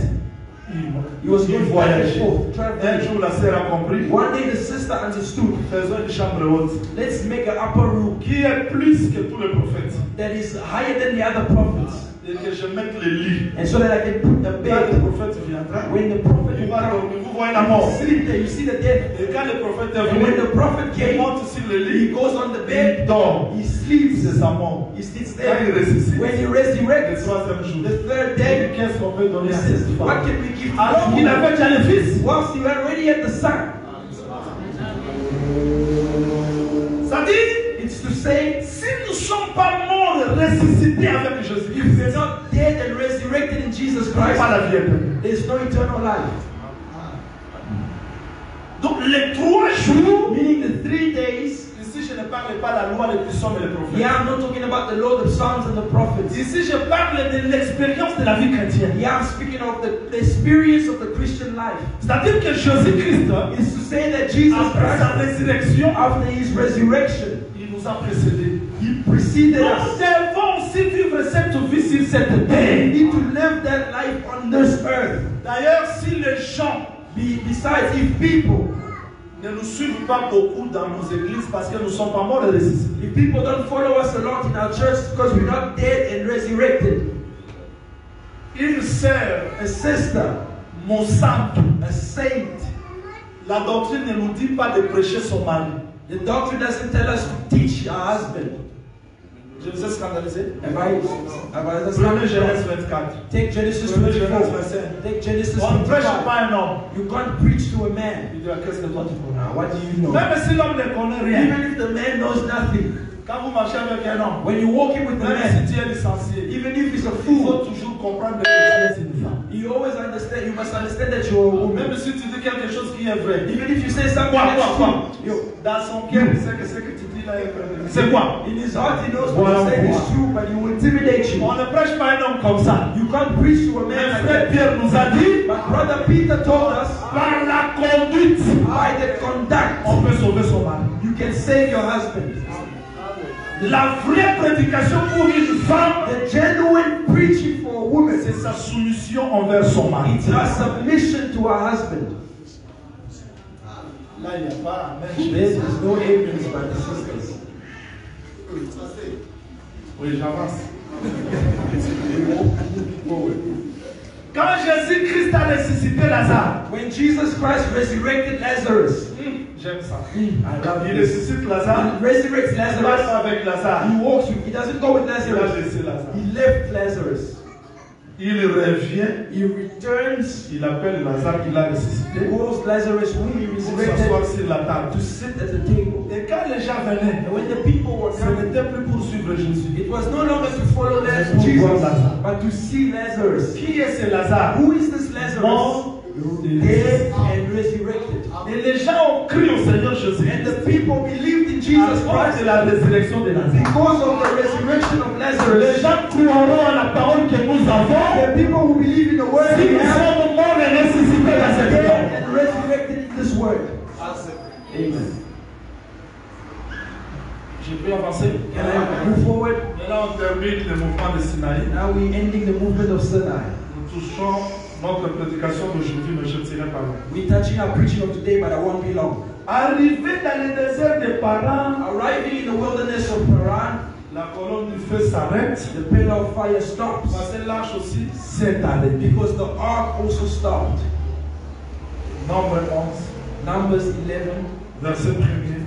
He was going back and forth, Un traveling. jour, la sœur a compris. One day the sister understood. Faisons une chambre haute Let's make an upper room qui est plus que tous les prophètes. that is higher than the other prophets. Et que je mette le lit. And so that I can put the Quand le bed. prophète viendra, When the prophet il will va come, dormir. Vous voyez la mort. sleep there, you see the death. Et quand le prophète est And when the venu, prophet il came, monte sur le he lit, goes on the il bed, dort. he sleeps, C'est sa mort. he sits Quand il there. ressuscite, When he le resurrects, troisième jour, the third day, qu'est-ce qu'on peut donner he à says, cette what femme? can we give to Alors this qu'il woman? avait déjà le fils. Whilst you already had the son. Ça dit, It's to say, si nous ne sommes pas morts, ressuscités avec if Jésus-Christ, we're not dead and resurrected in Jesus il n'y a Christ, pas la vie éternelle. there's no eternal life. Donc les 3 jours, Meaning the 3 days. ici je ne parle pas de la loi des psaumes et les prophètes. Yeah, I'm not talking about the law, the Psalms, and the prophets. Ici je parle de l'expérience de la vie chrétienne. Yeah, I'm speaking of the experience of the Christian life. C'est-à-dire que Jésus-Christ, It's to say that Jesus après sa Christ, résurrection, after his resurrection, il nous a précédés. he preceded Nous us. devons aussi vivre cette vie sur cette We terre. need to live that life on this earth. D'ailleurs, si les gens Besides, if people, ne nous suivent pas beaucoup dans nos églises parce que nous ne sommes pas morts et ressuscités, if people don't follow us a lot in our church because we're not dead and resurrected, une sœur, a sister, mon santo, a saint, la doctrine ne nous dit pas de prêcher son mari. the doctrine doesn't tell us to teach our husband. Je vous ai scandalisé. Have I 1 Genèse 24. Take Genesis 1 Genèse 24. 25. Take Genesis On ne prêche 25. pas un homme. You can't preach to a man. Il dit, qu'est-ce que toi tu connais? What do you know? Même si l'homme ne connaît rien, Even if the man knows nothing, quand vous marchez avec un homme, when you're walking with the même man, si tu es licencié, even if he's a il faut fool, toujours comprendre que tu es une femme. you always understand, you must understand that you're a woman. Même si tu dis quelque chose qui est vrai, Even if you say something Quoi, that's quoi? true, yo, dans son cœur, il sait que ce que tu dis là est vrai. C'est quoi? in his heart he knows Voilà, what you say voilà. is true, but he will intimidate you. On ne prêche pas un homme comme ça. You can't preach to a Mais man like frère that. Pierre nous a dit, But brother Peter told us, par la conduite, by the conduct, on peut sauver son mari. you can save your husband. La vraie prédication pour une femme, The genuine preaching for a woman c'est sa soumission envers son mari. it's her submission to her husband. Là, il n'y a pas amen. There is no evidence by the sisters. Oui, j'avance. Quand Jésus-Christ a ressuscité Lazare, When Jesus Christ resurrected Lazarus, j'aime ça. I love Il this. ressuscite Lazare, He resurrects il passe Lazarus. avec Lazare. He walks with, he doesn't go with Il a Lazarus. laissé Lazare. He left Lazarus. Il revient, He returns, il appelle Lazare qu'il a ressuscité calls Lazarus whom he pour resurrected s'asseoir sur la table. to sit at the table. Et quand les gens venaient, And when the people were ce coming, n'était plus pour suivre Jésus. it was no longer to follow Pour Jesus, voir Lazare. but to see Lazarus. Qui est ce Lazare? Who is this Lazarus? Mort, Dead and resurrected. et les gens ont crié au Seigneur Jésus. And the people believed in À Jesus cause Christ de la résurrection de Lazare. because of the resurrection of Les Lazarus. gens croiront à la parole que nous avons. The people who believe in the word Si we nous have sommes morts et ressuscités dans cette dead parole. and resurrected in this word. Amen. Je peux avancer? Can I move forward? Maintenant, on termine le mouvement de Sinaï. Now we're ending the movement of Sinai. Nous touchons notre prédication d'aujourd'hui, mais je ne tirerai pas long. We're touching our preaching of today, but I won't be long. Arrivé dans le désert de Paran, Arriving in the wilderness of Paran, la colonne du feu s'arrête. the pillar of fire stops Parce que l'arche aussi s'est arrêtée. because the ark also stopped. Nombre 11, Numbers 11, verset 1er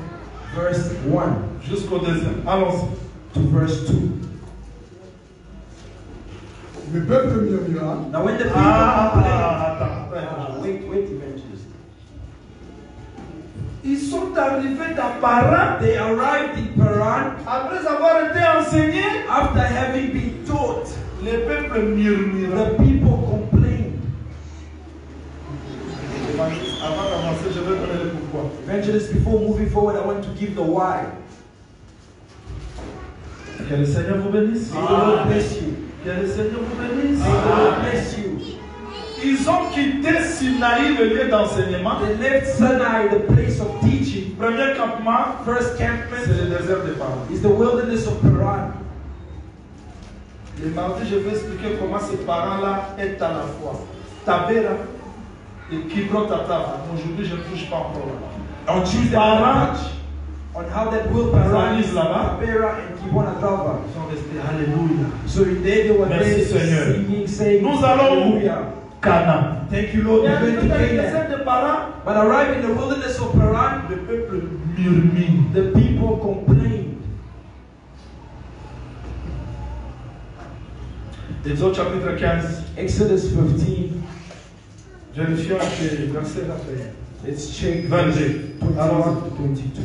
verse 1 jusqu'au deuxième. Allons-y. to verse 2. Le peuple murmura, Now when the people complained, Attends. wait, evangelist. Ils sont arrivés dans Paran They arrived in Paran après avoir été enseignés. after having been taught. Les peuples murmurent. The people complained. Avant d'avancer, je vais donner le pourquoi. Evangelist, before moving forward, I want to give the why. Que le Seigneur vous bénisse. May the Lord bless you. Que le Seigneur vous bénisse. May the Lord bless you. Ils ont quitté Sinaï, le lieu d'enseignement. They left Sinai, the place of teaching. Premier campement, First c'est campment le désert de Paran. is the wilderness of Paran. Le mardi, je vais expliquer comment ces parents-là aident à la fois. Tabera et Kibro Tatara. Aujourd'hui, je ne touche pas encore là. On Tuesday, Parents, on how that will parents, Ils là-bas. Tabera and Kibona Drava. ils sont restés. Alléluia. So in there they were Merci, there Seigneur. singing, saying, Nous allons où? Hallelujah. Cana. Thank you, Lord. Et We're going to Canaan. des parents, But arriving in the wilderness of Paran, le peuple murmure. the people complained. Exode chapitre 15. Exodus 15, Vérifions que verset 21. let's check 22. 21 to 22.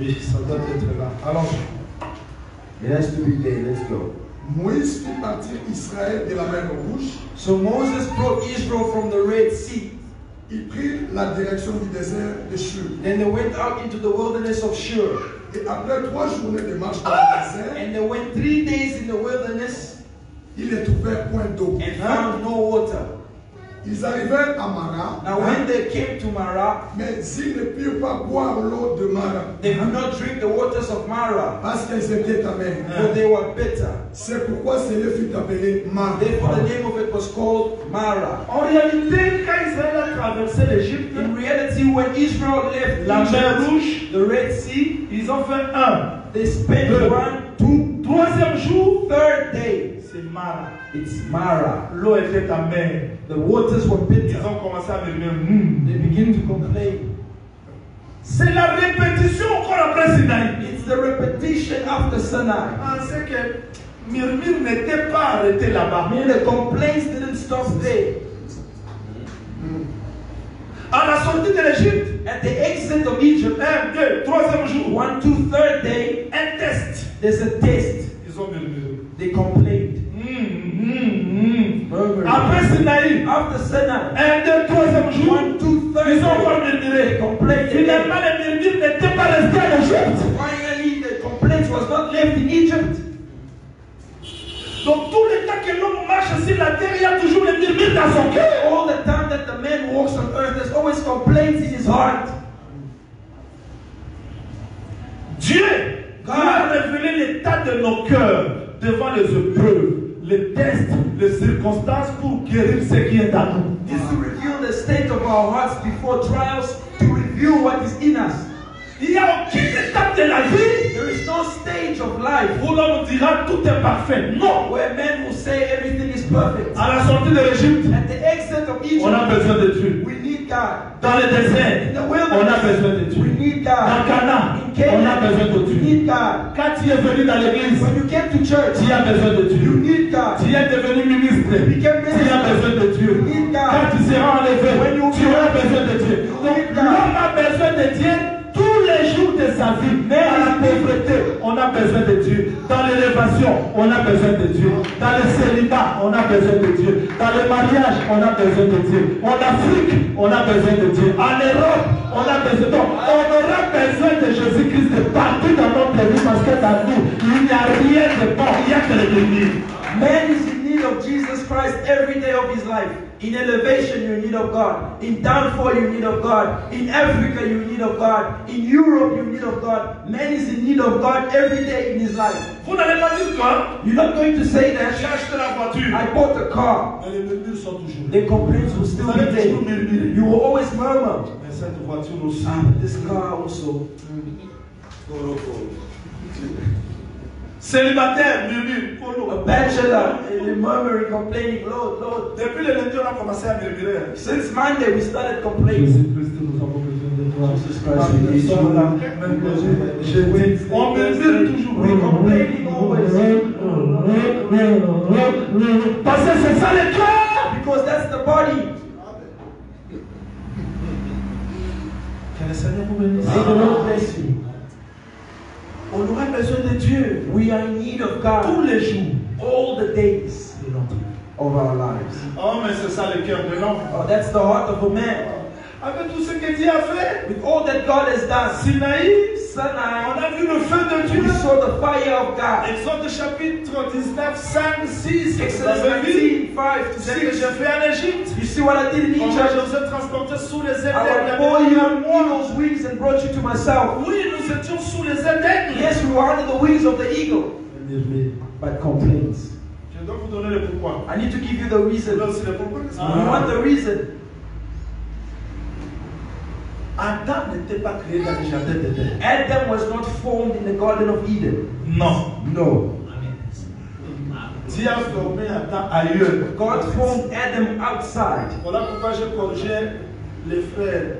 Oui, ça doit être là. Allons. It has to be there. Let's go. Moïse fit partir Israël de la mer Rouge. So Moses brought Israel from the Red Sea. Ils prirent la direction du désert de Shur. Then they went out into the wilderness of Shur. Et après 3 journées de marche dans le désert, And they went 3 days in the wilderness ils ne trouvèrent point d'eau. and found no water. Ils arrivèrent à Mara, Now when they came to Marah, mais ils ne purent pas boire l'eau de Mara they could not drink the waters of Marah, parce qu'elles étaient amères. for they were bitter. C'est pourquoi ce lieu fut appelé Mara. Therefore the name of it was called Marah. En réalité, quand Israël a traversé l'Égypte, In reality, when Israel left la mer Egypt, Rouge, the Red Sea, ils ont fait un. they spent Deux. 1, 2, Troisième jour, 3rd day. c'est Mara. It's Marah. L'eau était amère. The waters were Ils bitter. ont commencé à murmurer. They begin to complain. C'est la répétition encore après Sinaï. It's the repetition after Sinai. On sait que murmure n'était pas arrêté là-bas. I mean, the complaints didn't stop there. À la sortie de l'Égypte, At the exit of Egypt, 1, 2, troisième jour, 1, 2, 3rd day, un test. there's a test. Ils ont murmuré. They complained. Murmuring. Après Sinaï, After Sinai, 1, 2, troisième jour, 1, 2, 3rd ils ont encore day, murmuré. they complained. Finalement, les murmures n'étaient pas restés à l'Égypte. Finally, the complaint was not left in Egypt. Donc, tous les temps que l'homme marche sur la terre, il y a toujours les murmures dans son cœur. All the time that the man walks on earth, there's always complaints in his heart. Dieu a révélé l'état de nos cœurs devant les épreuves, les tests, les circonstances pour guérir ce qui est en nous. This to reveal the state of our hearts before trials, to reveal what is in us. Il n'y a aucune étape de la vie There is no stage of life où l'on dira tout est parfait. Non. where men will say everything is perfect. À la sortie de l'Égypte, At the exit of Egypt, on a besoin de Dieu. we need God. Dans le désert, In the on a wilderness, besoin de we Dieu. need Dans God. Cana, In on a besoin Canaan, de we Dieu. need God. Quand tu es venu dans l'église, When you came to church, tu as besoin de you Dieu. need God. Tu es devenu ministre, tu as besoin de Dieu. Quand tu seras enlevé, tu auras besoin de Dieu. Donc l'homme a besoin de Dieu tous les jours de sa vie. Mais à la pauvreté, on a besoin de Dieu. Dans l'élévation, on a besoin de Dieu. Dans le célibat, on a besoin de Dieu. Dans le mariage, on a besoin de Dieu. En Afrique, on a besoin de Dieu. En Europe, on a besoin. Donc, on aura besoin de Jésus-Christ de partout dans notre vie parce que dans nous, il n'y a rien de bon. Il n'y a que le béni. Man is in need of Jesus Christ every day of his life. In elevation, you're in need of God. In downfall, you're in need of God. In Africa, you're in need of God. In Europe, you're in need of God. Man is in need of God every day in his life. Vous n'allez pas dire quoi? You're not going to say that, J'ai acheté la voiture. I bought a car. Mais les murmures sont toujours là. The complaints will still Vous be allez there. toujours murmurer. You will always murmur. Mais cette voiture aussi. This car also. Célibataire, murmure. Polo. A bachelor, and you're murmuring, complaining, Lord, Lord. Depuis le lundi, on a commencé à murmurer. Since Monday, we started complaining. Jésus-Christ, nous avons besoin de toi. Jesus Christ, we need you. On murmure toujours. We're complaining always. Parce que c'est ça le cœur. Because that's the body. Que le Seigneur vous bénisse. May the Lord bless you. On aura besoin de Dieu We are in need of tous God les jours all the days de notre vie. of our lives. Oh, mais c'est ça le cœur de l'homme. Oh, that's the heart of a man. Avec tout ce que Dieu a fait, With all that God has done, Sinaï, Sinai, on a vu le feu de Dieu. we saw the fire of God. Exode chapitre 19, 5, 6. Exodus 19, 5 to C'est ce que 6. j'ai fait en Égypte. You see what I did in Quand Egypt? je vous ai transporté sous les ailes I will d'aigle. bore you on eagle's wings and brought you to myself. Oui, nous étions sous les ailes d'aigle. Yes, we were under the wings of the eagle. But complaints. Je dois vous donner le pourquoi. I need to give you the reason. Là aussi le pourquoi. You want the reason? Adam n'était pas créé dans le jardin d'Éden. Adam was not formed in the Garden of Eden. Non. No. Dieu a formé Adam ailleurs. God formed Adam outside. Voilà pourquoi je corrigeais les frères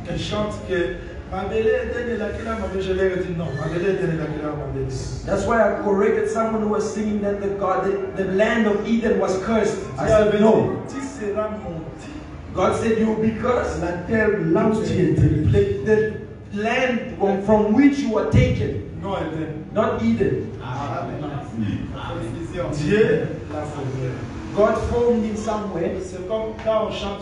qui chantent que je leur ai dit non. That's why I corrected someone who was singing that the land of Eden was cursed. I said no. God said you will be cursed. La terre là où tu étais. The land from which you were taken. Non, Eden. Not Eden. Dieu l'a formé. God formed him somewhere. C'est comme quand on chante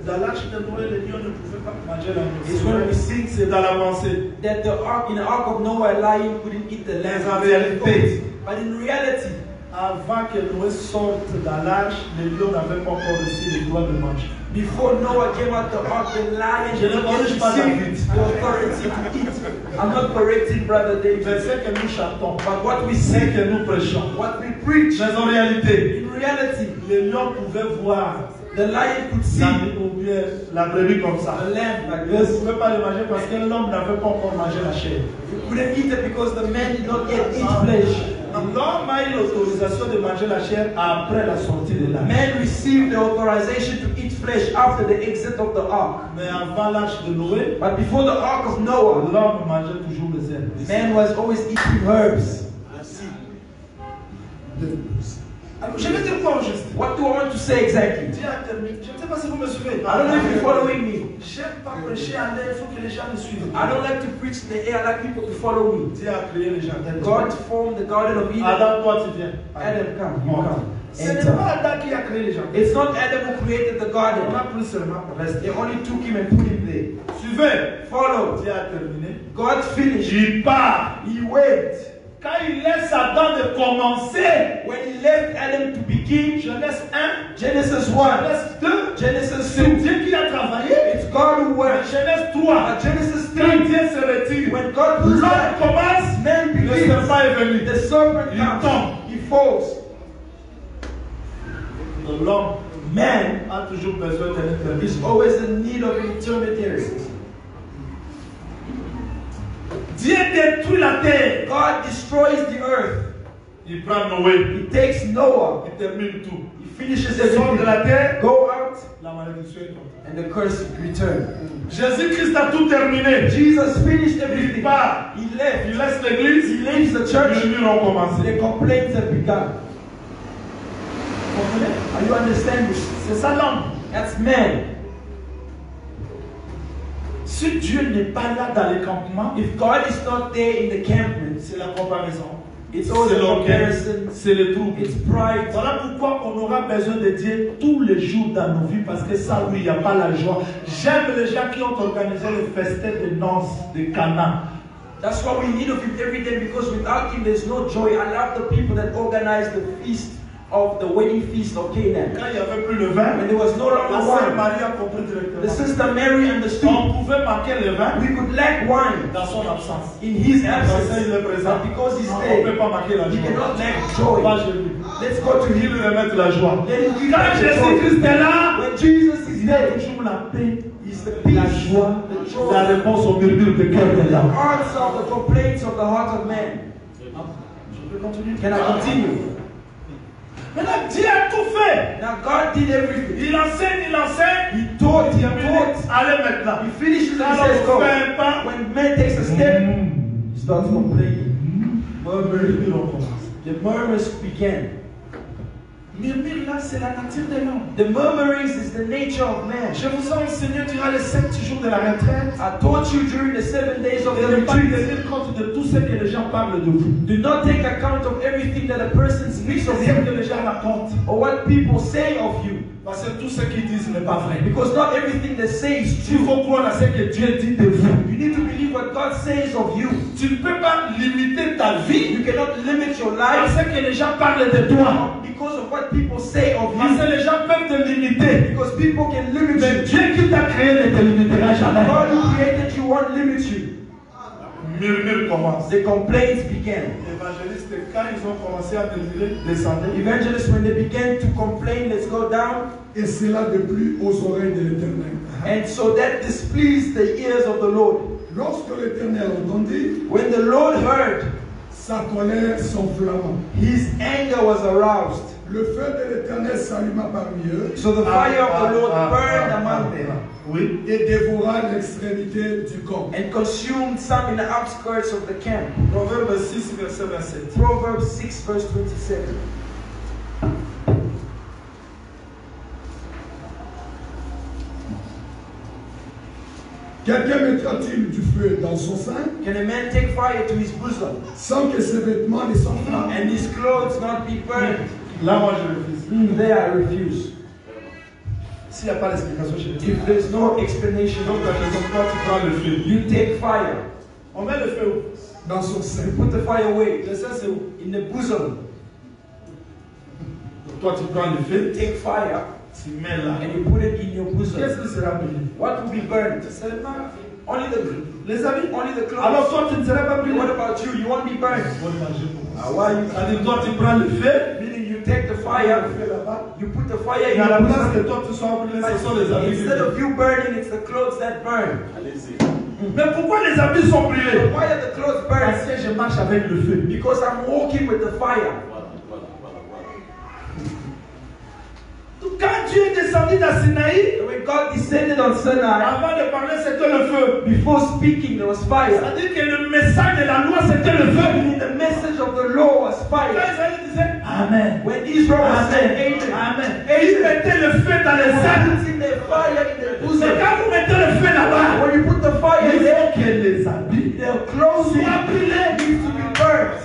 dans l'arche de Noé, les lions ne pouvaient pas manger la It's when we nourriture. sing C'est dans la pensée. that in the ark of Noah, a lion couldn't eat the lamb. En réalité, But in reality, avant que Noé sorte dans l'arche, les lions n'avaient pas encore reçu le droit de manger. before Noah came out the ark, the lion Je ne corrige pas David. received the authority to eat. I'm not correcting Brother David. C'est ce que nous chantons, But what we c'est sing, que nous prêchons. what we preach, Mais en réalité, in reality, les lions pouvaient voir the lion could see ou bien la brebis comme ça. the lamb like Mais ils ne this. pouvaient pas le manger parce que l'homme n'avait pas encore mangé la chair. You couldn't eat it because the man did not yet eat flesh. L'homme a eu l'autorisation de manger la chair après la sortie de l'arche. Man received the authorization to eat flesh after the exit of the ark. Mais avant l'arche de Noé, But before the ark of Noah, l'homme mangeait toujours les herbes. man was always eating herbs. Alors, je vais dire quoi au juste? What do I want to say exactly? Dieu a terminé. Je ne sais pas si vous me suivez. I don't know if you're following me. J'aime pas prêcher en l'air, il faut que les gens me suivent. I don't like to preach in the air. I like people to follow me. Dieu a créé le jardin. God formed the Garden of Eden. Adam, toi tu viens. Adam, come, you come. Ce n'est Enter. pas Adam qui a créé le jardin. It's not Adam who created the On garden. a pris seulement pour rester. They only took him and put him there. Suivez. Follow. Dieu a terminé. God finished. Il part. He went. Quand il laisse Adam de commencer, When he left Adam to begin, Genèse 1, Genesis 1, Genèse 2, Genesis c'est 2, Dieu qui a travaillé. it's God who worked. Genèse 3, At Genesis quand 3, Dieu se retire, when God puts l'homme back, commence, man le begins. serpent est venu. The serpent Il comes. tombe. He falls. L'homme Man a toujours besoin d'un is intermédiaire. always in need of intermediaries. Dieu détruit la terre. God destroys the earth. Il prend Noé. He takes Noah. Il termine tout. He finishes Il sort de everything. la terre. Go out, La malédiction est tombée. and the curse return. Jésus-Christ a tout terminé. Jesus finished Il everything. part. He left. Il laisse l'église. He leaves the church. Les murs ont commencé. The complaints have begun. Comprenez? Are you understanding? C'est ça l'homme. That's man. Si Dieu n'est pas là dans les campements, If God is not there in the campment, c'est la comparaison. it's C'est always a l'orgueil. comparison. C'est le trouble. It's pride. Voilà pourquoi on aura besoin de Dieu tous les jours dans nos vies, parce que ça, oui, il n'y a pas la joie. J'aime les gens qui ont organisé le festin de noces de Cana. That's why we need of him every day, because without him there's no joy. I love the people that organize the feast of the wedding feast of Canaan. Quand il n'y avait plus de vin, When there was no la longer sœur wine, Marie a compris the directement. sister Mary understood On pouvait marquer le vin we could lack wine dans son absence. in his Parce absence, qu'il est présent. but because he's On ne peut there, pas marquer la we joie. cannot lack Pas joy. Jésus. Let's go to Il him. lui remettre la joie. Let him give Quand us the joy. Jésus-Christ est là, When Jesus is il y a there, toujours la paix, is the la peace, joie, the joy, la réponse au murmure de cœur de the l'âme. answer of the complaints of the heart of man. Je peux continuer? Can I continue? Maintenant, Dieu a tout fait. Now God did everything. Il enseigne. He taught, he taught. Allez maintenant. He finishes and he Alors, says, go. fais un pas. When man takes a step, he starts complaining. Murmurer, on commence. The murmurs began. Murmure là, c'est la nature de l'homme. The murmurings is the nature of man. Je vous ai enseigné durant les 7 jours de la retraite I taught you during the 7 days of de the ne pas retreat. tenir compte de tout ce que les gens parlent de vous. Do not take account of everything that a person speaks of C'est ce que you les gens racontent. or what people say of you. Parce que tout ce qu'ils disent n'est pas vrai. Because not everything they say is Il true. faut croire à ce que Dieu dit de vous. You need to believe what God God says of you. Tu ne peux pas limiter ta vie You cannot limit your parce life que les gens parlent de toi. because of what people say of Parce you. que les gens peuvent te limiter. Because people can limit Mais you. Dieu qui t'a créé ne te limitera jamais. God who created you won't limit you. Murmure commence. The complaints began. Évangélistes, quand ils ont commencé à murmurer, descendez. Evangelists, when they began to complain, let's go down. Et cela de plus aux oreilles de l'Éternel. And so that displeased the ears of the Lord. Lorsque l'Éternel entendit, When the Lord heard, sa colère s'enflamma. his anger was aroused. Le feu de l'Éternel s'alluma parmi eux So the fire of the Lord burned among them Oui. et dévora l'extrémité du camp. and consumed some in the outskirts of the camp. Proverbe 6, verset 27. Proverbs 6, verse 27. Quelqu'un mettra-t-il du feu dans son sein Can a man take fire to his bosom sans que ses vêtements ne s'enflamment? and his clothes not be burned? Là, moi, je refuse. There I refuse. S'il n'y a pas d'explication, je dis. If there's no explanation, Donc, la raison pourquoi tu prends le feu. you take fire. On met le feu où? Dans son sein. You put the fire away Le sein, c'est où? in the bosom. Donc, toi, tu prends le You feu, take fire tu mets là. and you put it in your Qu'est-ce bosom. qui sera brûlé? What will be burned? Seulement Only the les amis. only the Alors, clothes. toi, tu ne seras pas brûlé. What about you? You won't be burned. Why you? C'est-à-dire, toi, tu prends le feu. Meaning you take the fire, you put the fire Et in à la your place que bosom. toi, tu sois brûlé, ce sont les habits. Instead of you burning, it's the clothes that burn. Mais pourquoi les habits sont brûlés? Why are the clothes Parce burned? que je marche avec le feu. Because I'm walking with the fire. Quand Dieu est descendu dans Sinaï, And when God descended on Sinai, avant de parler, c'était le feu. before speaking, there was fire. C'est-à-dire que le message de la loi, c'était le feu. Meaning the message of the law was Quand fire. Israël disait Amen. When Israel was saying Amen. amen, Amen. Et ils mettaient le feu dans les ailes. putting their fire in their Mais bosom. quand vous mettez le feu là-bas, When you put the fire il there, faut que les habits their clothes soient brûlés. need to be burnt.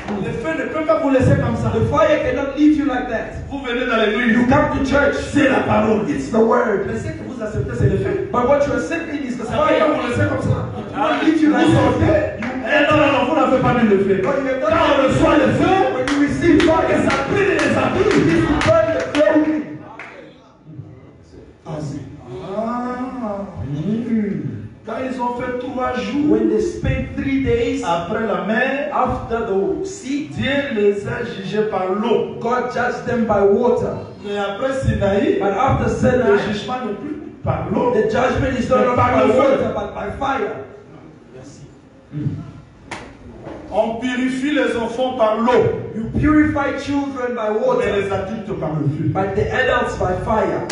Le feu ne peut pas vous laisser comme ça. The fire cannot leave you like that. Vous venez dans l'église, You come to church, c'est la parole. it's the word. Mais ce que vous acceptez, c'est le feu. But what you're accepting is the Ça ne peut fire. pas vous laisser comme ça. It won't leave you like Vous that. sortez. Eh non, vous n'avez pas mis le feu. But you have not Quand on reçoit le feu, when you receive que fire, ça brûle les habits. you burn the clothing. Quand ils ont fait 3 jours When they spent 3 days après la mer, after the sea, Dieu les a jugés par l'eau. God judged them by water. Mais après Sinaï, But after le Sinai, jugement n'est plus par l'eau. the judgment is not Mais only par by le feu. water, but by fire. On purifie les enfants par l'eau, You purify children by mais water, les adultes par le feu. but the adults by fire.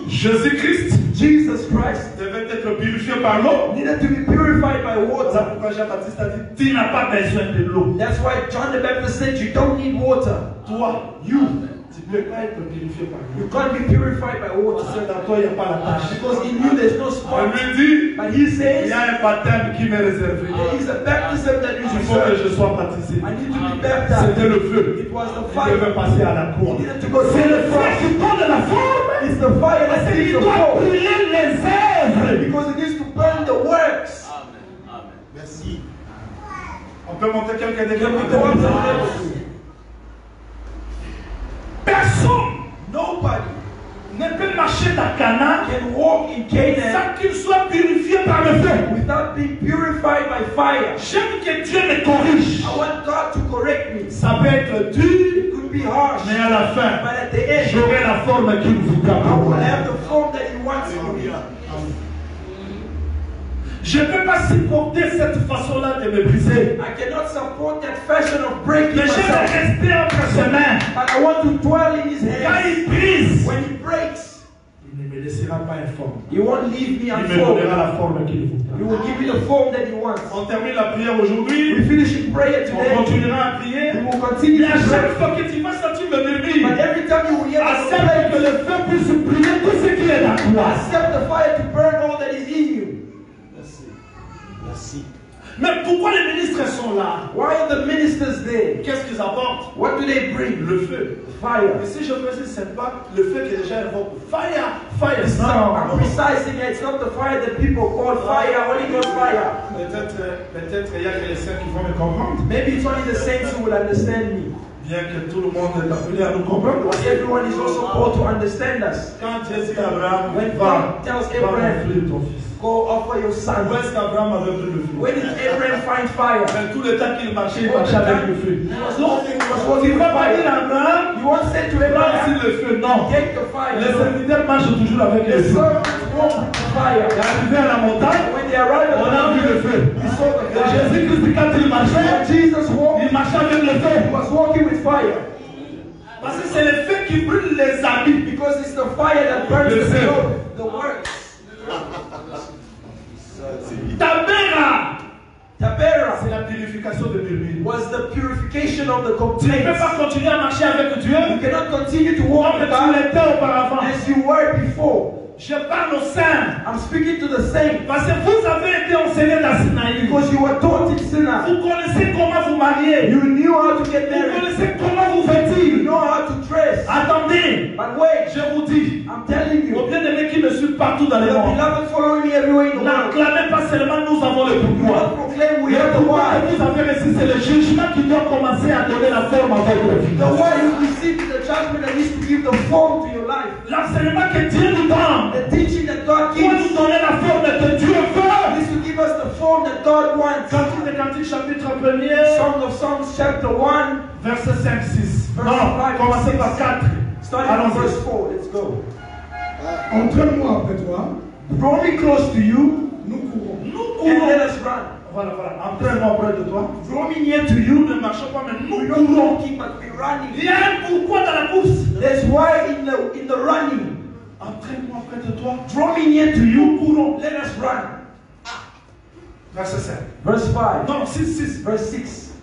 Jésus-Christ Jesus Christ devait être purifié par l'eau. needed to be purified by Voilà water. pourquoi Jean-Baptiste a dit, tu n'as pas besoin de l'eau. That's why John the Baptist said you don't need water. Toi, tu ne peux pas être purifié par l'eau. You can't be purified by Parce water. que dans toi, il n'y a pas la tâche. Because in you there's no On spot. lui dit, But he il says y a un baptême qui m'est réservé. there is a baptism that is Il faut que reserved. je sois baptisé. I need to be baptized. C'était le feu. It was the Il devait fire. passer à la croix. He needed to go C'est through le the feu cross. qui donne la forme. It's the fire that Parce qu'il takes the doit form. brûler les œuvres. Because it needs to burn the works. Merci. On peut monter quelques degrés. Can we go up to the level? Personne Nobody ne peut marcher dans Canaan can walk in Canaan sans qu'il soit purifié par le feu. without being purified by fire. J'aime que Dieu me corrige. I want God to correct me. Ça peut être dur, It could be harsh, mais à la fin, but at the end, j'aurai la forme qu'il voudra I pour will moi. have the form that He wants me. Je ne peux pas supporter cette façon-là de me briser. I cannot support that fashion of breaking Mais je vais myself. rester entre ses mains. But I want to dwell in His Quand hands. il brise, When He breaks, il ne me laissera pas informe. He won't leave me Il me donnera unformed. la forme qu'il He voudra. will give me the form that He wants. On termine la prière We aujourd'hui. finish in prayer On today. continuera à prier. We will continue Mais à to chaque pray. fois que tu vas sentir le But murmure, every time you will hear the accepte que prayer, le feu puisse brûler tout ce qui est dans toi. accept the fire to burn all that is in you. Merci. Merci. Mais pourquoi les ministres sont là? Why are the ministers there? Qu'est-ce qu'ils apportent? What do they bring? Le feu. Fire. Et si je précise, c'est pas le feu qui est déjà invoqué. Fire, fire. I'm precising it. It's not the fire that people call fire, Holy Ghost fire. Peut-être il y a que les saints qui vont me comprendre. Maybe it's only the saints who will understand me. Bien que tout le monde est appelé à nous comprendre. But everyone is also called to understand us. Quand Dieu dit à Abraham, When va, God tells va Abraham, offrir ton fils. go offer your son. Où est-ce qu'Abraham avait pris le feu? Where did Abraham find fire? Mais tout le temps qu'il marchait, il marchait avec le feu. Donc, il walking ne with va pas dire fire. à Abraham, You won't say to prends Abraham, ici le feu. Non. take the fire. Les serviteurs marchent toujours avec le The feu. servants walk with the fire. Et arrivé à la montagne, When they arrived at on the a vu le mountain, feu. we saw the Et fire. Jésus-Christ, quand il When marchait, Jesus walked, il marchait avec le he feu. was walking with fire. Parce que c'est le feu qui brûle les habits. Because it's the fire that burns Le the feu. clothes, the works. Tabera, Tabera c'est la purification de l'huile. was the purification of the Tu ne peux complaints. pas continuer à marcher avec Dieu You cannot continue to walk comme with tu God l'étais auparavant. as you were before. Je parle aux saints. I'm speaking to the saints Parce que vous avez été enseignés dans Sinaï. because you were taught in Sinai. Vous connaissez comment vous marier. You knew how to get Vous married. connaissez comment vous You vêtir. know how to dress. Attendez, But wait, je vous dis, I'm telling aux you, bien-aimés qui me suivent partout dans the le monde, beloved following me everywhere in the world. n'acclamez pas seulement nous avons le Do pouvoir. not proclaim we Le have the pouvoir why. que vous avez reçu, c'est le jugement qui doit commencer à donner la forme à votre vie. The why you received the judgment that needs to give the form to your life. L'enseignement que Dieu nous donne The teaching that God doit nous gives donner la forme que Dieu veut. needs to give us the form that God wants. Cantique des Cantiques, chapitre 1er, Song of Songs, chapter 1, verset 5-6. Verse Non, 5, commencez 6. par 4. starting from Allons-y. verse 4. Let's go. Entraîne-moi après toi, Draw me close to you nous courons. Nous and courons. let us run. Voilà, voilà. Entraîne-moi auprès de toi. Draw me near to Nous you. ne marchons pas, mais nous We don't courons. walking, but we're running. Il y a un pourquoi dans la course. There's why in the running. Entraîne-moi auprès de toi. Draw me near to Nous you. courons. Let us run. Verset 5. Verse 5. Non, 6. Verse 6.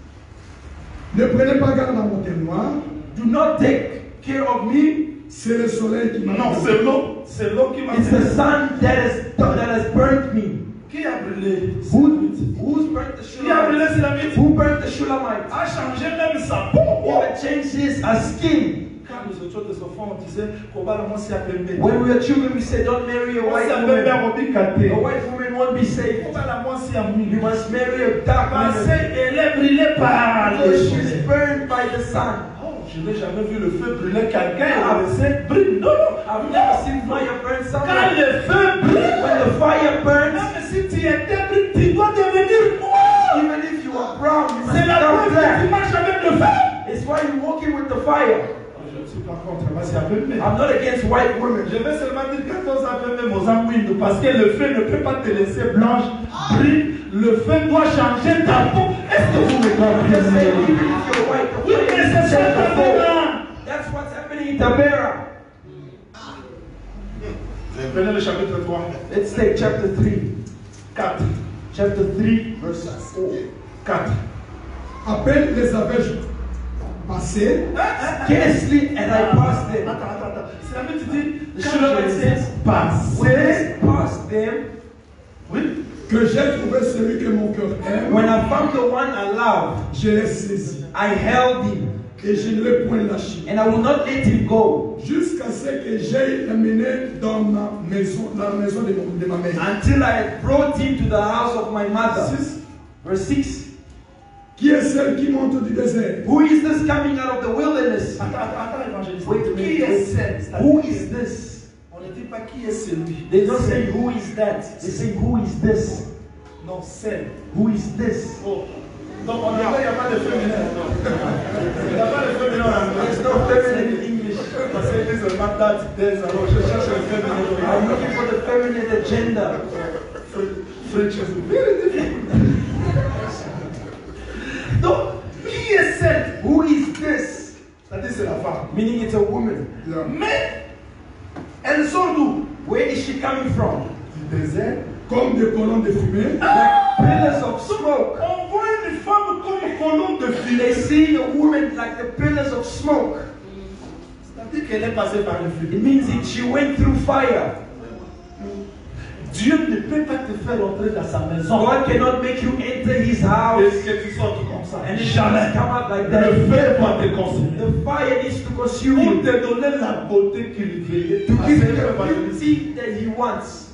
Ne prenez pas garde à mon témoin, Do not take care of me. c'est le soleil qui m'a Non, c'est l'eau. C'est l'eau qui m'a It's the sun that has burnt me. Qui a brûlé? Who's burnt the Qui a brûlé Shulamite? Sylamite? Who burnt the Shulamite? A changé même sa peau. Even changed his skin. Quand nous étions des enfants, on disait qu'on va le montrer à Pembe. When we were children, we said, don't marry a white woman. A white woman won't be saved. On va la montrer à You Mouni. must marry a dark Parce woman. qu'elle est brûlée par le Because she's soleil. burned by the sun. Oh, je n'ai jamais vu le feu brûler quelqu'un et le laisser brûler. Non, non. I've never seen fire burn Quand someone. le feu brûle, When the fire burns, même si tu étais brûlé, tu dois devenir noir. even if you are brown, you must C'est la become preuve que tu black. marches avec le feu. It's why you're walking with the fire. Je ne suis pas contre, moi c'est à Pembe. I'm not against white women. Je vais seulement dire que toi ça peut même aux amouines parce que le feu ne peut pas te laisser blanche, brille. Le feu doit changer ta peau. Est-ce que vous me Just say, even comprenez? if you're white, the Oui, fire mais is c'est ça set ta before. peau. That's what's happening in Tabera. Prenez le chapitre 3, Let's take chapter 3. 4. Chapter 3, verse 4. 4. À peine les avais-je passés, Scarcely had I passed them. Attends. C'est la même tu dis, The quand le Shulamite verset says, passe. when I passed them, Oui. que j'ai trouvé celui que mon cœur aime, when I found the one I love, je l'ai saisi I held him, et je ne l'ai point lâché. and I will not let him go Jusqu'à ce que j'aille l'amener dans ma maison, dans la maison de ma mère. until I had brought him to the house of my mother. 6. Verse 6. Qui est celle qui monte du désert? Who is this coming out of the wilderness? Attends, évangéliste. Wait a Qui est minute. celle? Who is this? On ne dit pas qui est celui. They don't say who is that. They say who is this? Non, celle. Who is this? Oh. Donc en anglais, il n'y a pas de féminin. Il n'y a pas de féminin en anglais. There's no feminine in English. Parce qu'ils disent seulement that, this, alors je cherche le féminin. I'm looking for the feminine agenda. French is very difficult. Donc, qui est celle? Who is this? C'est-à-dire c'est la femme. Meaning it's a woman. Là. Mais, elles sont d'où? Where is she coming from? Du désert. Comme des colonnes de fumée, Like pillars of smoke. On voit une femme comme colonne de They fumée. see a woman like the pillars of smoke. C'est-à-dire qu'elle est passée par le feu. It means she went through fire. Dieu ne peut pas te faire entrer dans sa maison. God cannot make you enter His Et house que tu sortes comme ça. and it Jamais. just come out like Le that. feu doit te consumer. The fire needs to consume Pour you te donner la beauté qu'il veut. to give you the beauty that He wants.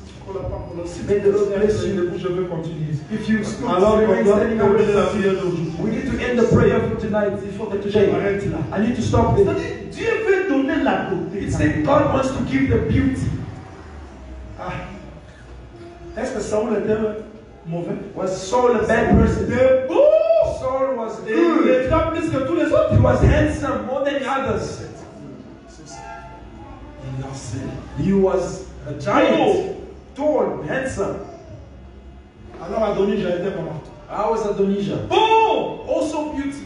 May the Lord bless you. Je veux continuer. If you still Alors, remain on doit standing up, terminer la prière d'aujourd'hui. we need to end the prayer for tonight. Il faut que je m'arrête là. I need to stop there. C'est-à-dire, Dieu veut donner la beauté. It's that God wants to give the beauty. Ah. Est-ce que Saul était mauvais? Was Saul a bad person? De beau. Saul was Il good. était plus que tous les autres. He was handsome more than the others. He was a giant, tall, handsome. Alors Adonijah était comment? I was Adonijah. Bon. Also beauty.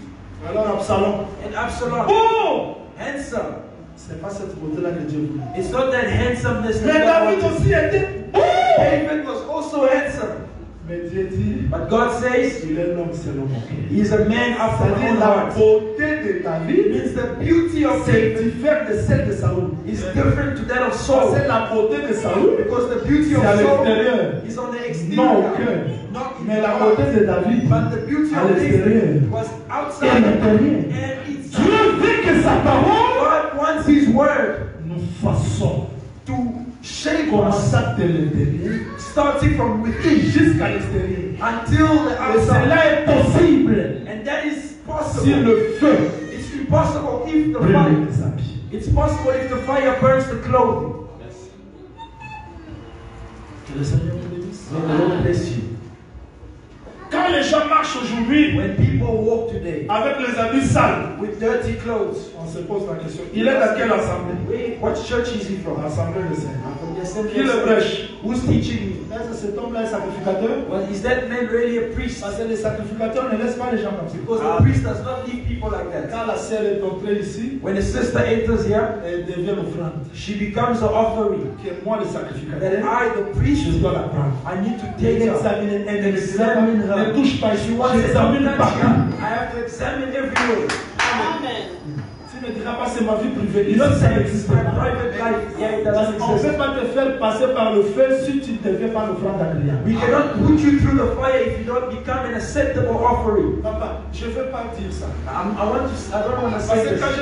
Alors Absalom. And Absalom. Bon. Handsome. C'est pas cette beauté-là que Dieu voulait. It's not that handsomeness Mais that David God wanted. aussi était bon. David was also handsome. Mais Dieu dit, But God says il est l'homme selon mon cœur. he is a man after my C'est-à-dire own la heart. beauté de It David means the beauty of c'est David différent de celle de Saül. is different to that of Saul. C'est la beauté de Saül, Because the beauty of c'est à Saul l'extérieur, is on the non au exterior. cœur. Not in Mais the la heart. beauté de David, But the beauty à of l'extérieur. David was Et outside à l'intérieur. and inside. Dieu veut que sa parole God wants His word nous façonne. to shape us, Commençant de l'intérieur starting from within jusqu'à l'extérieur. until the Et outside. cela est possible And that is si possible. le feu It's impossible if the brûle fire. les habits. It's possible if the fire burns the clothing. Que le Seigneur vous bénisse. May the Lord bless you. Quand les gens marchent aujourd'hui When people walk today avec les habits sales, with dirty clothes, on se pose la question. Il est dans quelle assemblée? what church is he from? L'assemblée de Seigneur. From the Assembly Qui of le God. prêche? Who's teaching me? Est-ce que cet homme-là est sacrificateur? Well, is that man really a priest? Parce que les sacrificateurs ne laissent pas les gens comme ça. Because the priest does not leave people like that. Quand la sœur est entrée ici, When a sister enters here, elle devient l'offrande. she becomes an offering. Que moi, le That sacrificateur, I, the priest, je dois la prendre. I need to Et take her. examiner, elle ne Examine her. ne touche pas ici. Once I J'examine partout. have to examine everywhere. Tu ne diras pas c'est ma vie privée. You Ici, don't ça say n'existe it's my pas. private life. Yeah, it Parce doesn't qu'on ne exist. peut pas te faire passer par le feu si tu ne deviens pas l'offrande agréable. We cannot put you through the fire if you don't become an acceptable offering. Papa, je ne veux pas dire ça. I don't want to Parce say que this. quand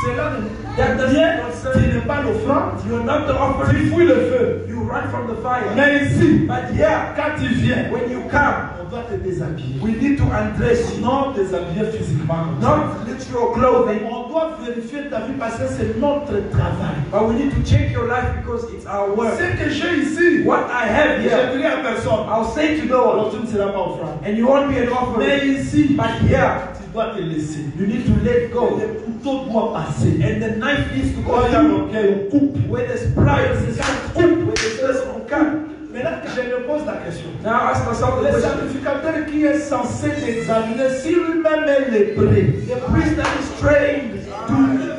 cela That doesn't vient, concern tu you. n'es pas l'offrande, You're not the tu offering. fouilles le feu. You run from the fire. Mais ici, But yeah, quand tu viens, when you come, on doit te déshabiller. we need to undress you. Non déshabiller physiquement. Not literal clothing, On doit vérifier ta vie parce que c'est notre travail. but we need to check your life because it's our work. Ce que j'ai ici, What I have je here, dirai à personne. I'll say to no Alors one, tu ne seras pas offrande. and you won't be an Mais offering. ici, But here, tu dois te laisser. you need to let go. Le couteau doit passer. And the knife needs to go Quand il y a through. l'orgueil, on coupe. Where there's pride, there's coupe. Where there's this, on cut. Maintenant, je me pose la question. Now ask myself the Le question. sacrificateur qui est censé t'examiner, si lui-même est lépré, The priest that is trained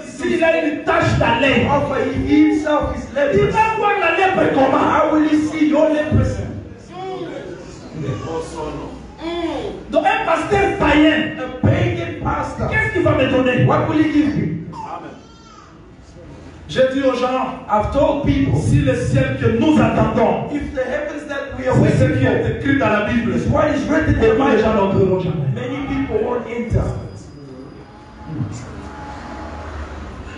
s'il a une tache to d'haleine, offer, he himself is il leprosy. va voir la lèpre comment? How will he see your leprosy? Donc un pasteur païen, A pagan pastor, qu'est-ce qu'il va me donner? what will he give you? J'ai dit aux gens, I've told people, si le ciel que nous attendons, if the heavens that we are c'est ce waiting qui est for écrit dans la Bible, is what is written in the beaucoup de gens Bible, n'entreront jamais. many people won't enter.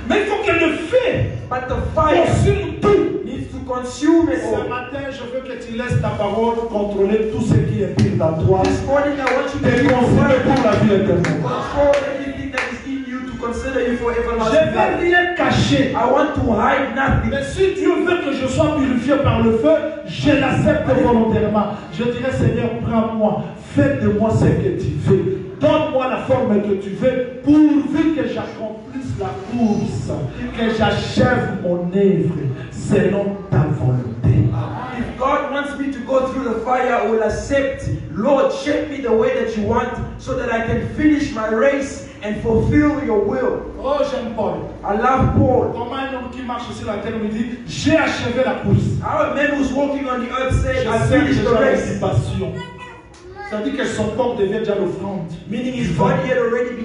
Mais il faut que le feu But the fire consume tout. needs to consume it Ce all. matin, je veux que tu laisses ta parole contrôler tout ce qui est pire dans toi This morning I want you to et be considérer consider pour la vie éternelle. control everything that is in you to consider you for Je everlasting ne life. vais rien cacher. I want to hide nothing. Mais si Dieu veut que je sois purifié par le feu, je l'accepte volontairement. Je dirai, Seigneur, prends-moi, fais de moi ce que tu veux. Donne-moi la forme que tu veux, pourvu que j'accomplisse la course, que j'achève mon œuvre selon ta volonté. If God wants me to go through the fire, I will accept. Lord, shape me the way that you want so that I can finish my race and fulfill your will. Oh, j'aime Paul. I love Paul. Comment un homme qui marche sur la terre me dit, j'ai achevé la course. How a man who's walking on the earth said, Je I sais finished the déjà race. l'occupation. Ça dit que son corps devient déjà l'offrande. Meaning his body had already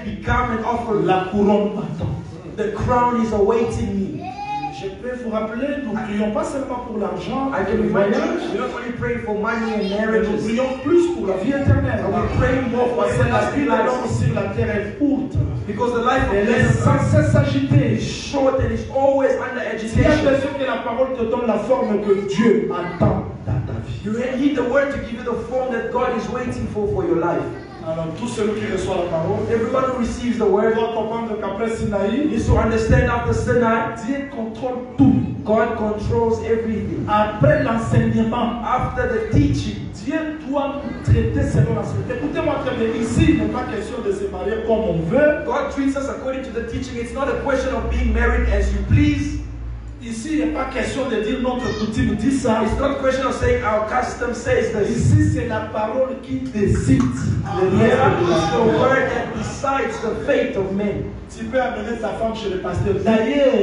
become an offering. La couronne m'attend. The crown is awaiting me. Je peux vous rappeler, nous ne prions pas seulement pour l'argent, I pour can le remind voyage, you, we don't only pray for money and mais nous marriages. prions plus pour la vie éternelle. And we pray more for Parce que la vie everlasting de l'homme life. sur la terre est courte. Because the life of Elle man est sans cesse agitée. is short and is always under Si tu as agitation. besoin que la parole te donne la forme que Dieu attend dans ta vie. You need the word to give you the form that God is waiting for your life. Alors, tout celui qui reçoit la parole Everyone who receives the word doit comprendre qu'après Sinaï, needs to understand after Sinai, Dieu contrôle tout. God controls everything. Après l'enseignement, After the teaching, Dieu doit nous traiter selon la société. Écoutez-moi très bien, ici, il n'est pas question de se marier comme on veut. God treats us according to the teaching. It's not a question of being married as you please. Ici, il n'est pas question de dire notre coutume dit ça. It's not a question of saying our custom says this. Ici, c'est la parole qui décide. Here is the word that decides the fate of men. Tu peux amener ta femme chez le pasteur. D'ailleurs,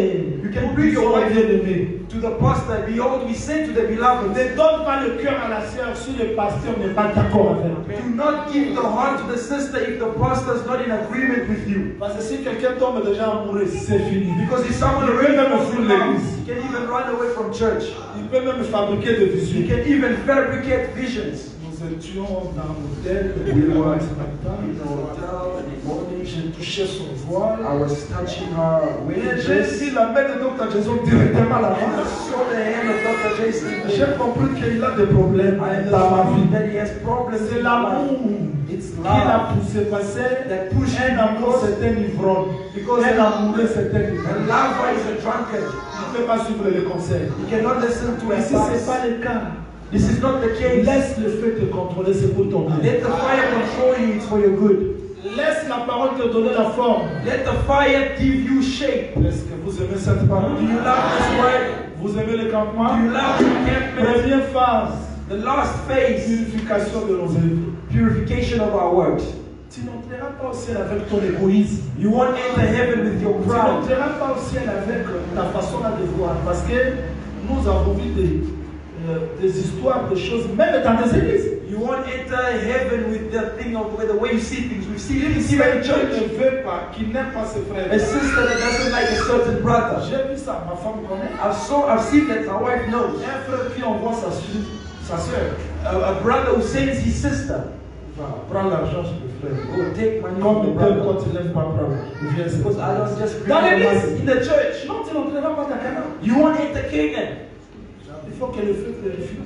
You can bring your wife bien-aimé. to the pastor. Behold, we send to the beloved. Ne donne pas le cœur à la sœur si le pasteur n'est pas d'accord avec toi. Do not give the heart to the sister if the pastor is not in agreement with you. Parce que si quelqu'un tombe déjà amoureux, c'est fini. Because if someone Il peut already même falls fuir in love, l'église. he can even run away from church. Il peut même fabriquer des He visions. can even fabricate visions. Nous étions dans l'hôtel, We were ce matin. in the hotel in the morning. J'ai touché son voile. I was touching her Et wedding j'ai dress. vu la main de Dr. Jason directement I là-bas. saw the hand of Dr. Jason. J'ai compris qu'il a des problèmes I dans ma vie. understood that he has problems C'est in l'amour life. It's qui l'a love poussé passer. that pushed Un him amour, because c'est un ivrogne. Because Un amoureux, c'est un a ivrogne. lover is a drunkard. Il ne peut pas suivre les conseils. He cannot listen to Mais si ce n'est advice. pas le cas, This is not the case. laisse le feu te contrôler, c'est pour ton bien. Let the fire control you, it's for your good. Laisse la parole te donner la forme. Let the fire give you shape. Est-ce que vous aimez cette parole? Do you love this word? Vous aimez le Do campement? you love the encampment? Première phase, The last phase, purification de nos œuvres. purification of our works. Tu n'entreras pas au ciel avec ton égoïsme. You won't enter heaven with your Tu pride. n'entreras pas au ciel avec ta façon là de voir. Parce que nous avons vu des histoires, des choses, même dans des églises. You won't enter heaven with the thing of the way you see things. We've seen Si even in quelqu'un church. ne veut pas, qui n'aime pas ses frères, A sister that doesn't like a certain brother. j'ai vu ça, ma femme connaît. I've seen that, my wife knows. Un frère qui envoie sa soeur, A brother who sends his sister. va prendre l'argent sur le frère. Go take money from Comme the il t'aime brother. quand il n'aime pas prendre. Il vient se Because I don't just bring dans the l'église, money. In the church. non, tu n'entreras pas dans Canaan. You won't enter Canaan. Il faut que le feu purifie.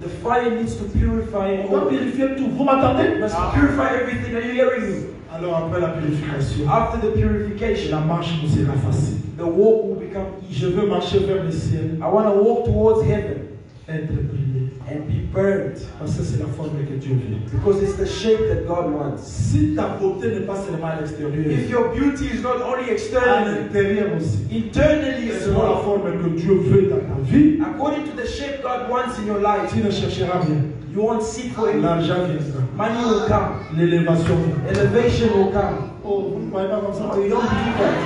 The fire needs to purify On doit all. purifier tout. Vous m'entendez? You must purify everything. Are you hearing me? Alors après la purification, After the purification, la marche nous sera facile. the walk will become Je easier. veux marcher vers le ciel, I want to walk towards heaven être brûlé. and be burned Parce que c'est la forme que Dieu veut. because it's the shape that God wants. Si ta beauté n'est pas seulement à l'extérieur, If your beauty is not only à externally, l'intérieur aussi, internally as selon la well, forme que Dieu veut dans ta vie, according to the shape God wants in your life, tu ne chercheras rien. you won't seek for it. L'argent viendra. Money will come. L'élévation viendra. Elevation will come. Oh, vous ne croyez pas comme ça? Oh, you don't believe that?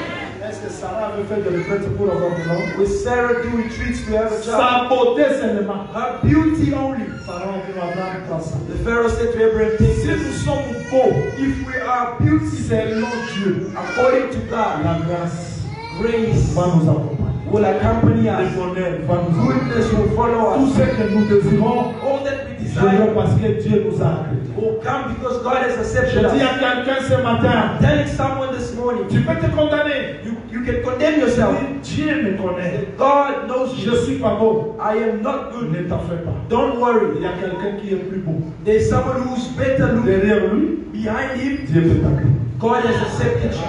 Est-ce que Sarah avait fait des retraites pour avoir de l'homme? Will Sarah do retreats to have a child? Sa beauté seulement. Her beauty only. Pharaon dit à Abraham, prends ça. The Pharaoh said to Abraham, take Si nous this. sommes beaux, If we are beauty selon Dieu, according to God, la grâce grace va nous accompagner. will accompany Le us. bonheur va nous accompagner. Goodness will follow Tout us. ce que nous désirons, All that we je desire parce que Dieu nous a accrédités. will come because God has Je accepted dis us. à quelqu'un ce matin, Telling someone this morning, tu peux te condamner. you can condemn yourself. Dieu me connaît. God knows Je you. suis pas beau. I am not good. Ne t'en fais pas. Don't Il worry. y a quelqu'un qui est plus beau. There's someone who's better looking. Derrière lui, Behind him, Dieu peut t'accréditer. God has accepted you.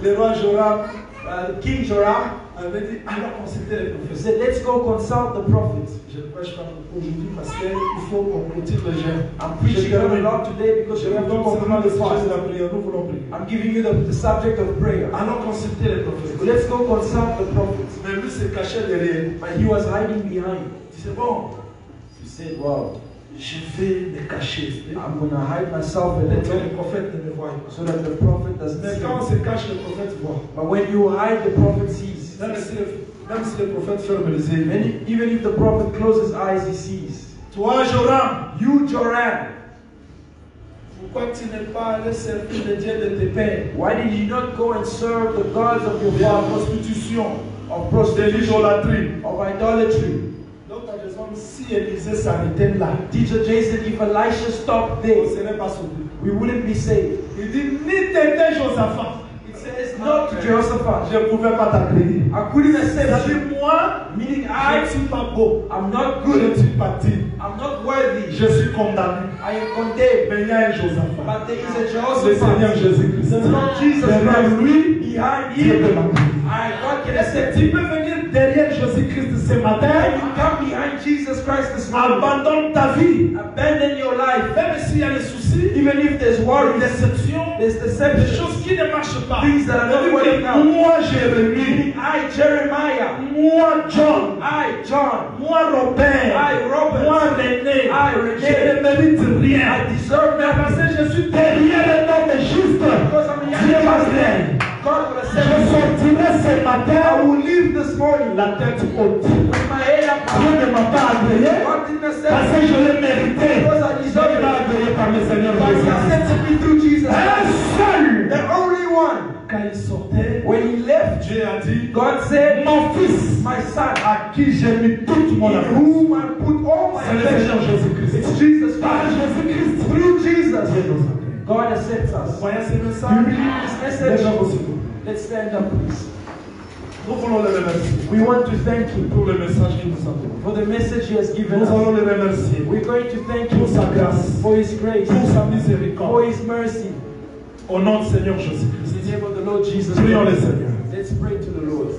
Le roi Joram King Joram avait dit, allons consulter les he prophètes. said, let's go consult the prophets. Je ne prêche pas beaucoup aujourd'hui parce qu'il faut qu'on clôture le jeûne. I'm preaching Je not a termine. lot today because Je we vous have to donne simplement conclude le the sujet de fast. la prière. Nous voulons prier. I'm giving you the subject of prayer. Allons consulter les prophètes. Let's go consult the prophets. Mais lui se cachait derrière. But he was hiding behind. C'est bon. He said, wow, Je vais me cacher. I'm going to hide myself a Pour que little les prophètes ne me voient pas. so that the prophet doesn't Mais see quand on me. se cache, le prophète voit. But when you hide, the prophet sees. Même si le prophète ferme les yeux. Even if the prophet closes his eyes, he sees. Toi, Joram, You, Joram, pourquoi tu n'es pas allé servir le Dieu de tes pères? why did you not go and serve the gods of your De la fathers? prostitution. of de prostitution, l'idolâtrie. of idolatry. Donc, par exemple, si Élisée s'arrêtait là, Teacher Jay said if Elisha stopped on ne there, serait pas sauvé. we wouldn't be saved. Il dit, ni t'étais Josaphat. It says not to Jehoshaphat. Je ne pouvais pas t'accueillir. I couldn't accept you. C'est-à-dire, moi, Meaning je ne I, suis pas beau. I'm not Je ne good. suis pas digne. I'm not worthy. Je suis condamné. I am condemned. Mais il y a un Josaphat. But there is a Le Seigneur Jehoshaphat. Jésus-Christ. The Lord Jesus Derrière Christ. lui, Behind Dieu peut him, m'accueillir. God can accept Tu you. peux venir derrière Jésus-Christ ce And matin. you come behind Jesus Christ this morning. Abandonne ta vie. Abandon your life. Même s'il y a des soucis, Even if there's worry, des déceptions, there's des deception, choses qui ne marchent pas. things that are not C'est-à-dire working que out. moi, Jérémie, I, Jeremiah, moi, John, I, John, moi, Robert, I, Robert, moi, René, René, je ne mérite rien. I deserve Parce nothing. que je suis derrière un homme juste. Because I'm a Dieu young m'a man. dit, God will je accept me. sortirai ce I matin will leave this morning la tête haute. with my head up Dieu high. ne m'a pas agréé God didn't accept parce me que je l'ai mérité. because I Je deserve l'ai it. agréé par le Seigneur But He Jésus. accepted me through Jesus Un Christ. seul. The only one. Quand il sortait, When he left, Dieu a dit, God said, mon fils, my son, à qui j'ai mis toute mon in amour. whom I put all my C'est le Seigneur affection. Jésus-Christ. It's Jesus Par Christ. Jésus-Christ, Through Dieu Jesus, nous agrée. God accepts Vous us. voyez ce Do you message? believe this message? Lève-toi aussi. Let's stand up, please. Nous voulons le remercier We want to thank Him pour le message qu'il nous a donné. for the message He has given Nous allons us. le remercier We're going to thank pour Him sa grâce, for His grace, pour sa for miséricorde. His mercy. Au nom du Seigneur Jésus-Christ. In the name of the Lord Jesus Prions le Christ. Seigneur. Let's pray to the Lord.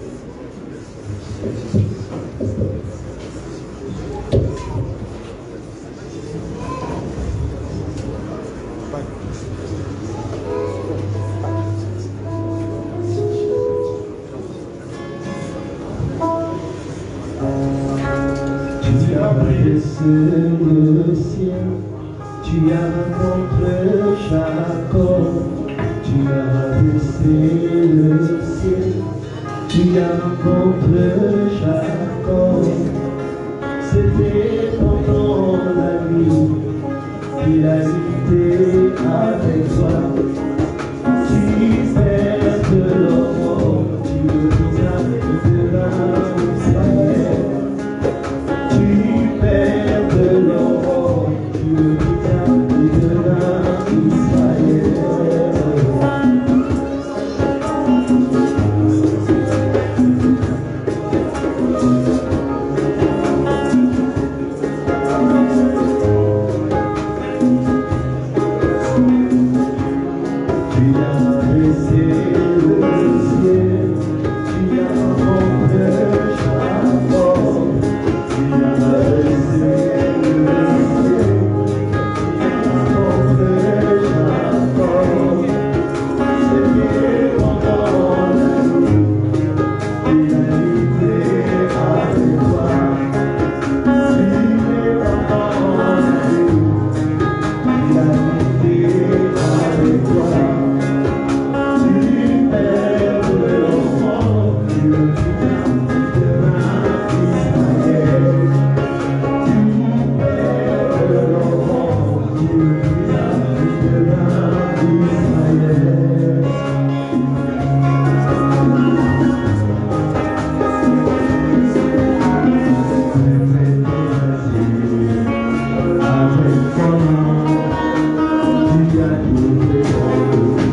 Tu as dressé le ciel, tu as rencontré Jacob. Tu as dressé le ciel, tu as rencontré Jacob. C'était pendant la nuit qu'il a été avec toi. Tu perds de l'or, tu viens de l'Israël. Tu perds de l'or, tu viens de l'Israël. Tu as dressé le ciel, tu as rencontré Jacob. Tu as dressé le ciel, tu as rencontré Jacob. C'était pendant la nuit qu'il a été avec toi. C'était pendant la nuit qu'il a été avec toi. Tu perds de l'enfant, tu viens de l'Israël. Tu perds de l'enfant, tu viens de l'Israël. Avec ton nom, tu as trouvé avec ton nom, tu as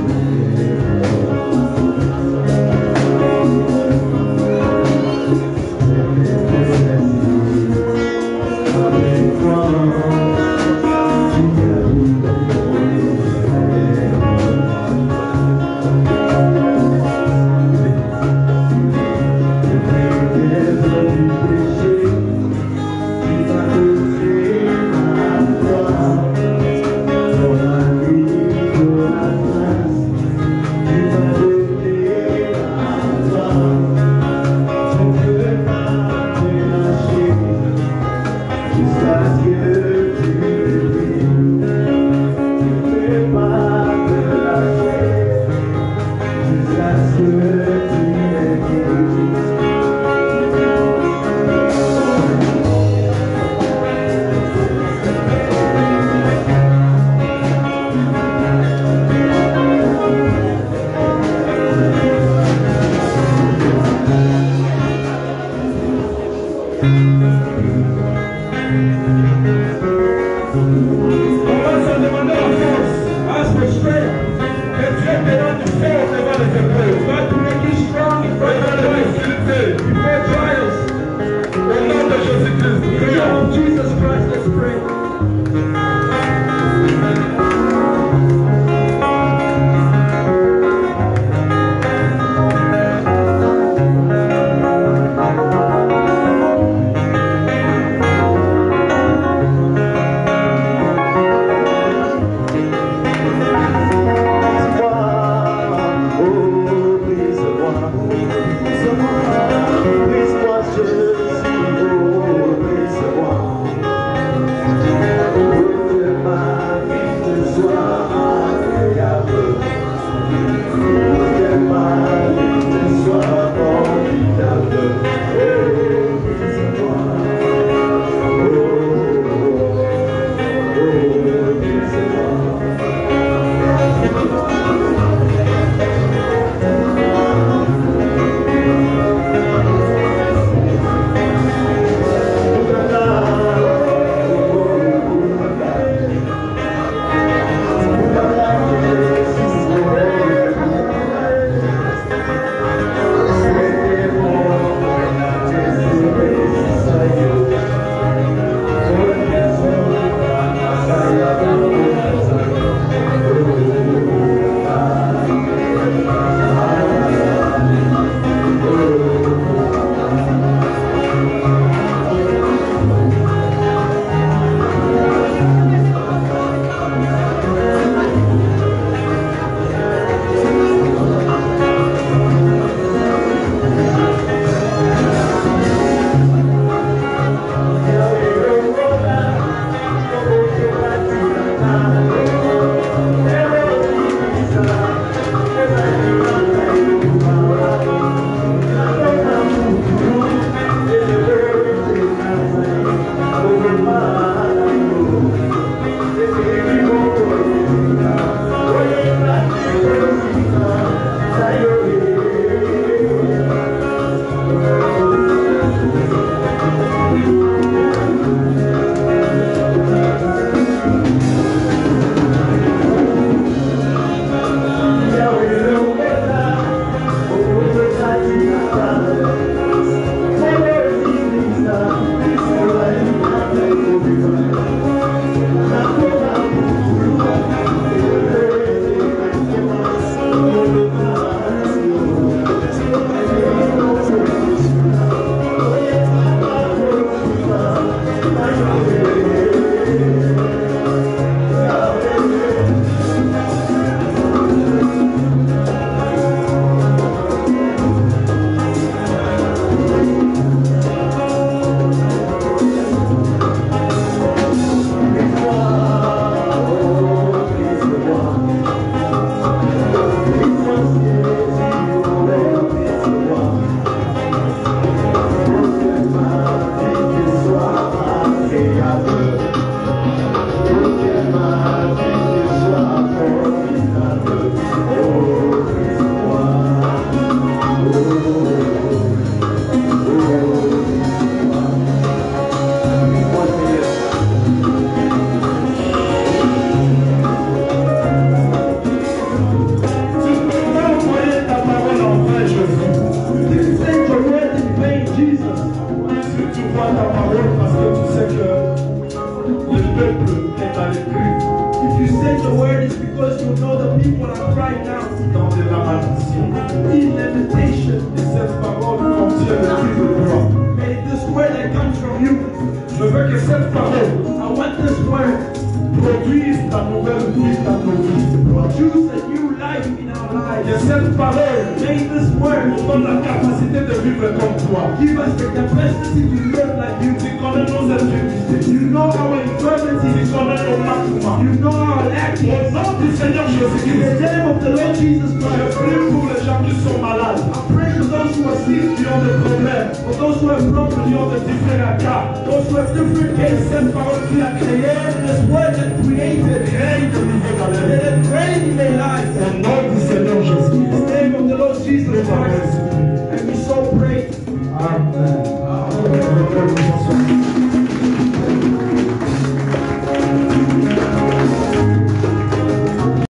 Christ dans nos vies. Produce a new life in our Que lives. cette parole May this word nous donne la capacité de vivre comme toi. give us the capacity to live like you. Tu connais nos infirmités. You know our Tu infirmities. connais nos manquements. You know our Au lacking. nom du Seigneur In the Jésus-Christ, name of the Lord Jesus je Christ, prie pour les gens qui sont malades, I pray for those who are sick, qui ont des problèmes, for those who have qui problems, ont des différents cas. those who have different Et cases. cette parole qui a créé, This word that created, crée de nouveaux dans leur vie. let it reign in their lives.